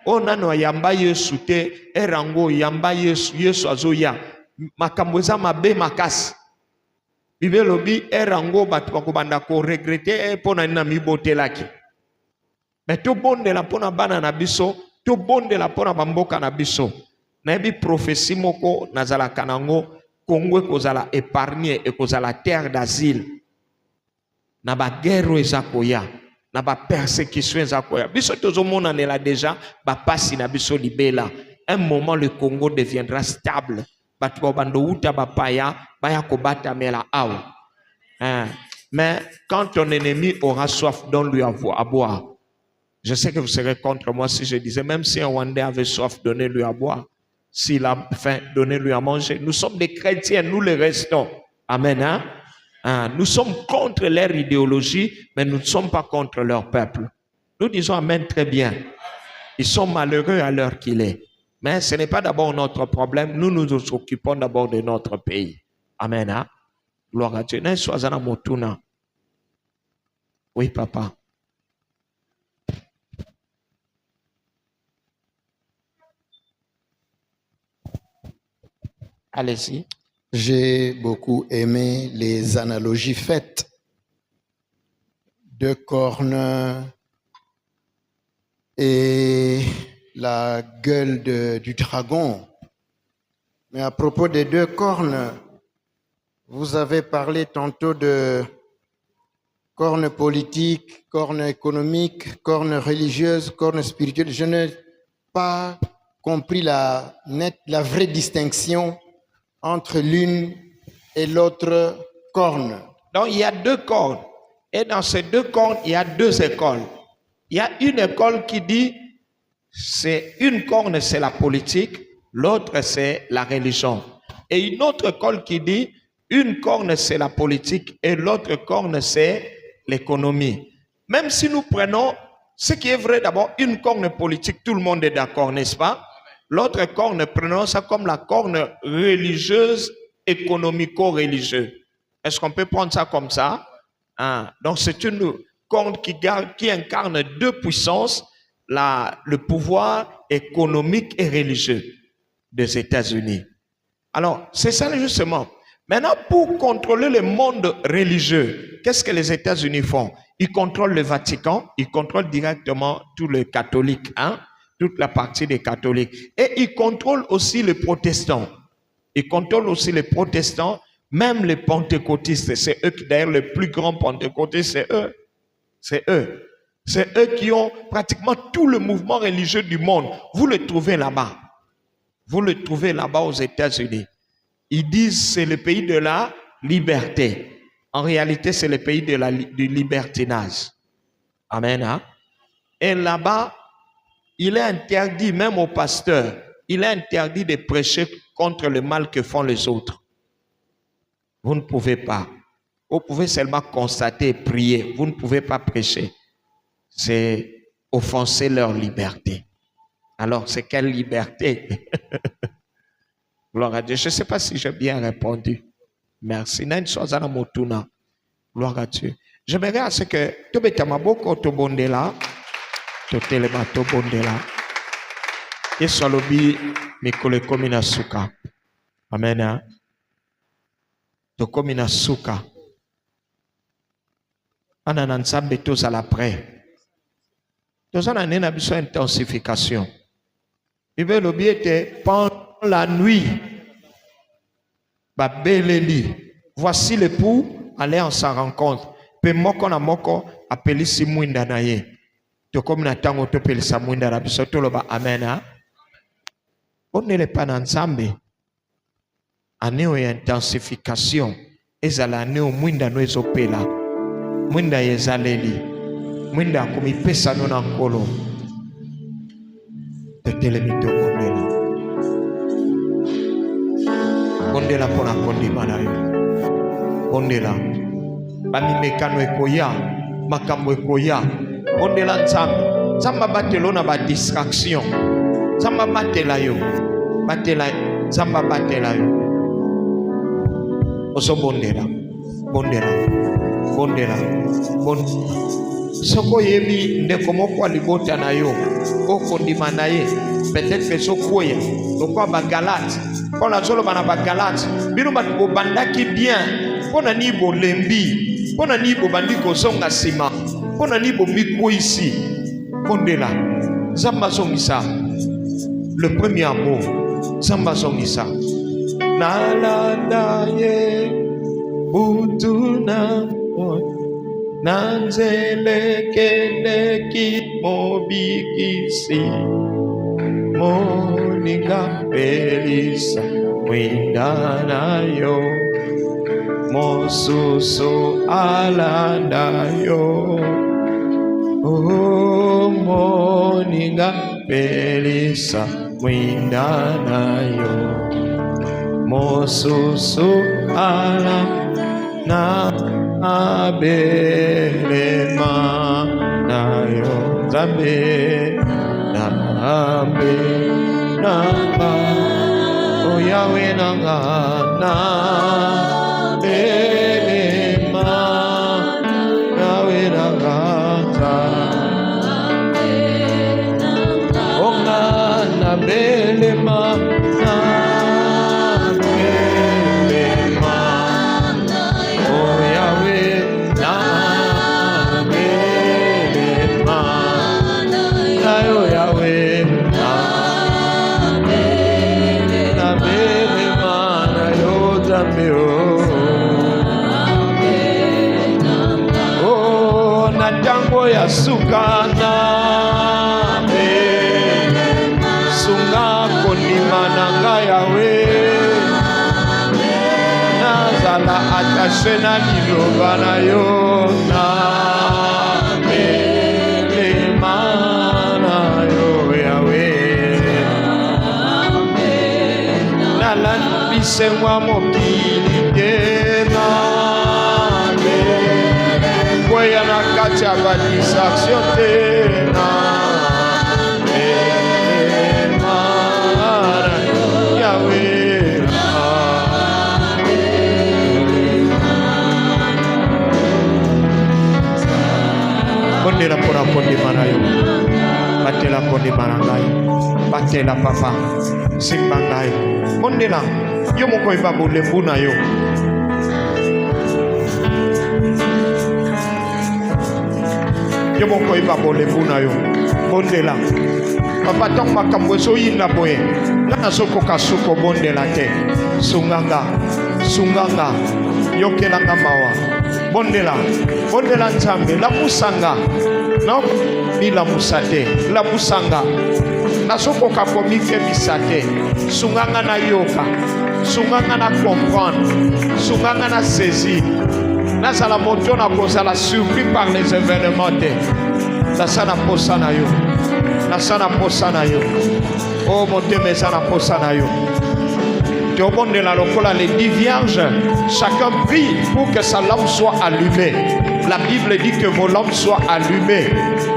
Onano yamba Yesu te erango yamba Yesu azoya. Makambo eza mabe makasi. Bible lobi erango batu bakobanda ko regretter pona na mibotelaki. Mais tout bonde la pona bana na biso, tout bonde la pona bamboka na biso. Na ebi prophétie moko nazala kanango Congo kozala épargné et kozala terre d'asile. Na ba guerre ezakoya, na ba persécution ezakoya. Biso tozomona nela déjà ba pasi na biso libela. Un moment le Congo deviendra stable. Batu bando uta ba paya, baya kobata mela aw. Mais quand ton ennemi aura soif, donne-lui à boire. Je sais que vous serez contre moi si je disais, même si un Rwandais avait soif, donnez-lui à boire. S'il a faim, donnez-lui à manger. Nous sommes des chrétiens, nous le restons. Amen. Nous sommes contre leur idéologie, mais nous ne sommes pas contre leur peuple. Nous disons Amen très bien. Ils sont malheureux à l'heure qu'il est. Mais ce n'est pas d'abord notre problème. Nous nous occupons d'abord de notre pays. Amen. Gloire à Dieu. Oui, papa. Allez-y. J'ai beaucoup aimé les analogies faites. 2 cornes et la gueule du dragon. Mais à propos des 2 cornes, vous avez parlé tantôt de cornes politiques, cornes économiques, cornes religieuses, cornes spirituelles. Je n'ai pas compris la vraie distinction entre l'une et l'autre corne. Donc, il y a 2 cornes. Et dans ces 2 cornes, il y a 2 écoles. Il y a une école qui dit, c'est une corne, c'est la politique, l'autre, c'est la religion. Et une autre école qui dit, une corne, c'est la politique et l'autre corne, c'est l'économie. Même si nous prenons ce qui est vrai, d'abord, une corne politique, tout le monde est d'accord, n'est-ce pas? L'autre corne, prenons ça comme la corne religieuse, économico-religieuse. Est-ce qu'on peut prendre ça comme ça? Donc, c'est une corne qui incarne 2 puissances, le pouvoir économique et religieux des États-Unis. Alors, c'est ça justement. Maintenant, pour contrôler le monde religieux, qu'est-ce que les États-Unis font? Ils contrôlent le Vatican, ils contrôlent directement tous les catholiques, toute la partie des catholiques. Et ils contrôlent aussi les protestants. Ils contrôlent aussi les protestants, même les pentecôtistes. C'est eux qui, d'ailleurs, les plus grands pentecôtistes, c'est eux. C'est eux. C'est eux qui ont pratiquement tout le mouvement religieux du monde. Vous le trouvez là-bas. Vous le trouvez là-bas aux États-Unis. Ils disent c'est le pays de la liberté. En réalité, c'est le pays du libertinage. Amen. Et là-bas, il est interdit, même aux pasteurs, il est interdit de prêcher contre le mal que font les autres. Vous ne pouvez pas. Vous pouvez seulement constater et prier. Vous ne pouvez pas prêcher. C'est offenser leur liberté. Alors, c'est quelle liberté? Gloire à Dieu. Je ne sais pas si j'ai bien répondu. Merci. Gloire à Dieu. J'aimerais à ce que tu mettes ma boko to bondela, to telema to bondela. Et salobi mikole komina suka. Amen. To komina suka. Ananansambe tous à l'après. Tous en année n'a besoin d'intensification. Il veut l'objet pendant la nuit. Voici l'époux, allez en sa rencontre. Pe moko na moko appeli si mwinda na ye. To comme na tango to peli sa mwinda na biso to loba amen. On ne l'est pas ensemble. Année ou intensification. Ezala année ou mwinda no ezopela. Mwinda yezaleli. Mwinda kumipesa no na nkolo. Tetele mito kondela. Kondela pona kondima na yo. Kondela. Bamimekano ekoya. Makambo ekoya. Kondela nzambe. Zamba batelo na ba distraction. Zamba batela yo. Batela. Zamba batela yo. Oso bondela. Bondela. Bondela. Soko yebi ndeko moko alibota na yo. Oko ndima na ye. Peut-être que sokoya. Lokwa ba Galate. Pour la zolo bana ba Galate. Bino ba bandaki bien. Pona ni bo lembi. Pona ni bo bandiko songa sima. Pona ni bo miko ici. Kondela. Zamba zongisa. Le premier amour. Zamba zongisa. Nalanda ye. Butuna. Nanzele kende ki mobikisi. Moninga pelisa. Mwindana yo. Mosusu alanda yo. Oh, moninga pelisa. Mwindana yo. Mosusu alanda abelema na yo. Zambe na abe na ba. O Yahweh na belema Yahweh na o na belema na belema o Yahweh na belema na yo Yahweh na belema na yo Zambe oh na tango ya sukana sunga Kashena liloba na yo na melema na yo Yahweh. Nalambisengwa mokili tena Kwaya na kati ya badistraction tena melema na yo Yahweh. Bondela pona kondima na yo, batela kondima na ngai, batela papa, simba ngai. Bondela, yo moko eba bolembu na yo. Yo moko eba bolembu na yo. Bondela, papa tong makambo so yina boye, na sokoka suko bondela te. Sunganga, sunganga, yokelanga mawa. Bondela, bondela nzambe, la musanga, non, ni la musate, la musanga, na soko kakomike bisate, sunganga na yoka, sunganga na comprendre, sunganga na saisir, na sala moto na kosa la surpris par les événements te, na sana posa na yo, na sana posa na yo, oh mon Dieu, mais sana posa na yo. Au monde de la locola, les 10 vierges, chacun prie pour que sa lampe soit allumée. La Bible dit que vos lampes soient allumées,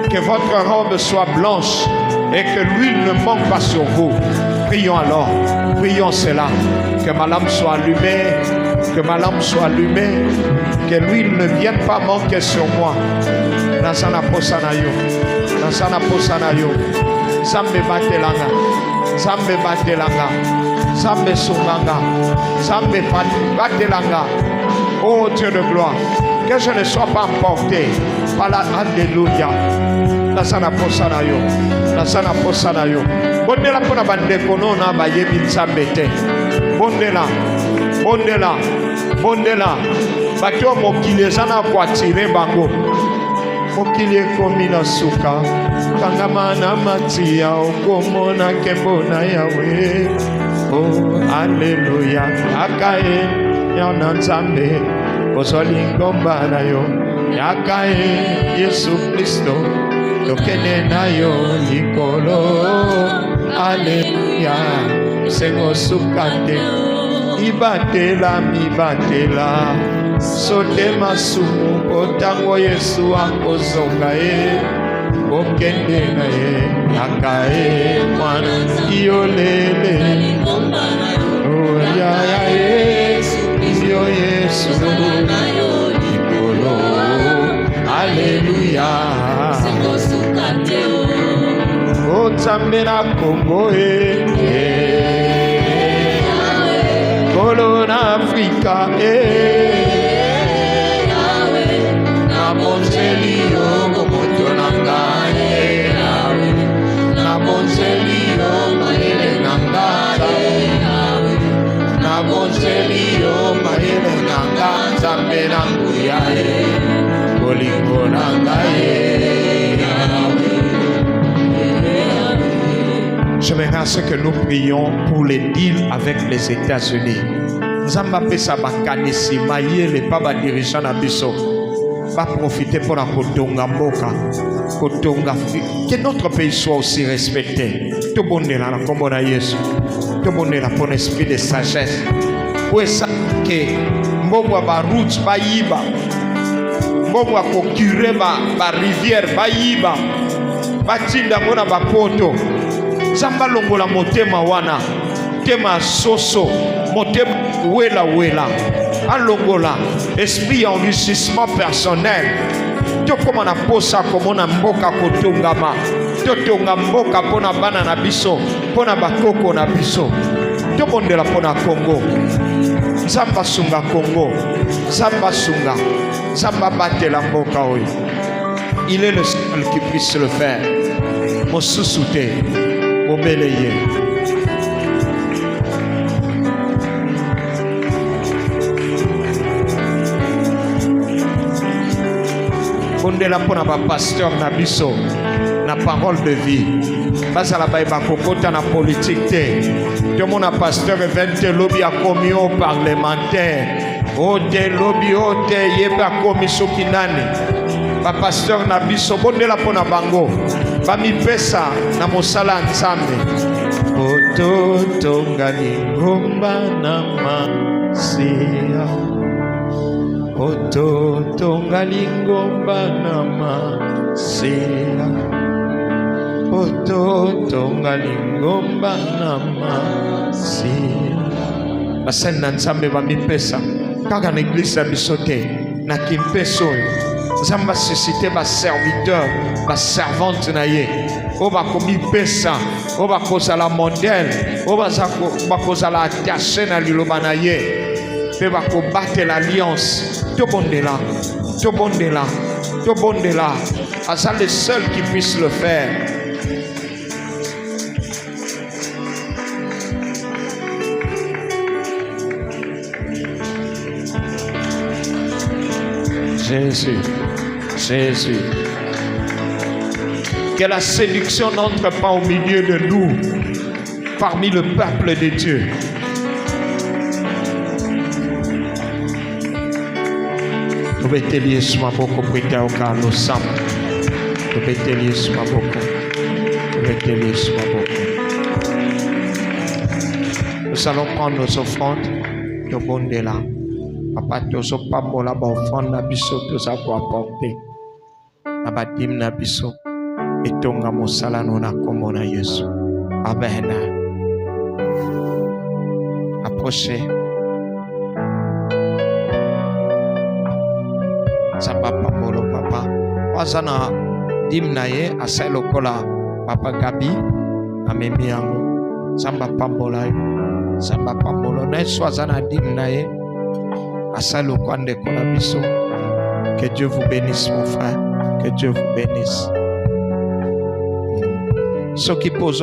que votre robe soit blanche et que l'huile ne manque pas sur vous. Prions alors, prions cela, que ma lampe soit allumée, que ma lampe soit allumée, que l'huile ne vienne pas manquer sur moi. Nasana posanayo, nasana posanayo, zambe batelanga, zambe batelanga. Zambe sunganga, zambe batelanga. Oh Dieu de gloire, que je ne sois pas emporté par la alléluia. Nasana posanayo, nasana posanayo. Bondela pona bandeko nona ba yebi nzambe te. Bondela, bondela, bondela. Batyo mokili ezana kwa tire bango. Mokili ekomi na suka. Kangama na matia okomona kembo na Yahweh. Oh, alléluia, akae, yana nzambe, kozoli ngomba na yo, yakae, Yesu Kristo, tokene na yo, likolo, alléluia, sengo sukate, ibatela, mibatela, sote masumu, otango Yesu akozonga okende na ye, yakae, mwana, iyolele, oh ya Yesu, iyo Yesu, ikolo, alléluia, oh Nzambe na Kongo kolo na Afrika na Monseli yo moto na ngai na Monseli yo maele na ngai na Monseli yo maele na ngai Nzambe na nguya bolingo na ngai. J'aimerais à ce que nous prions pour les deals avec les États-Unis. Nzamba pesa bakanisi mayele pa ba dirigeant na biso va profiter pour la kotonga mboka kotonga que notre pays soit aussi respecté. Tout bonne la kombo na Yesu. Tout bonne la pour esprit de sagesse. Pour ça que mbongwa ba route ba yiba. Mbongwa ko cure ba rivière ba yiba. Ba tinda ngona ba poto. Zamba longola motema wana tema soso motema wela wela alongola esprit enrichissement personnel to koma na posa komona mboka kotongama to tonga mboka pona bana na biso pona bakoko na biso to bondela pona Congo. Zamba sunga Congo, zamba sunga, zamba batela mboka oyo. Il est le seul qui puisse le faire. Mon sous-souté Obéléye. Bondela pona ba pasteur na biso na parole de vie. Basala ba ba kokota na politique te. Tout mon pasteur 20 lobby à communion parlementaire. Ote lobi ote yeba komiso kinani. Ba pasteur na biso bondela pona bango. Ba mi pesa na mosala nzambe. Oto tongali ngomba na masia. Oto tongali ngomba na masia. Oto tongali ngomba na masia. Basen na nzambe ba mi pesa. Kaka na église ya biso te na kimpeso nzambe suscité ba serviteur ba servante na ye o ba komi pesa o ba kozala modèle o ba kozala attaché na liloba na ye pe ba ko battre l'alliance to bondela asa le seul qui puisse le faire. Jésus. Que la séduction n'entre pas au milieu de nous, parmi le peuple de Dieu. Nous allons prendre nos offrandes de Bondela. Papa tozo pambola ba offrande na biso toza ko apporter na badim na biso etonga mosala no na kombo na Yesu. Amen. Approchez. Samba pambolo papa wazana dim na ye asa lokola papa Gabi amemi yango samba pambola na swazana dim na ye. Asalo kwande kona biso. Que Dieu vous bénisse mon frère. Que Dieu vous bénisse. Ce qui pose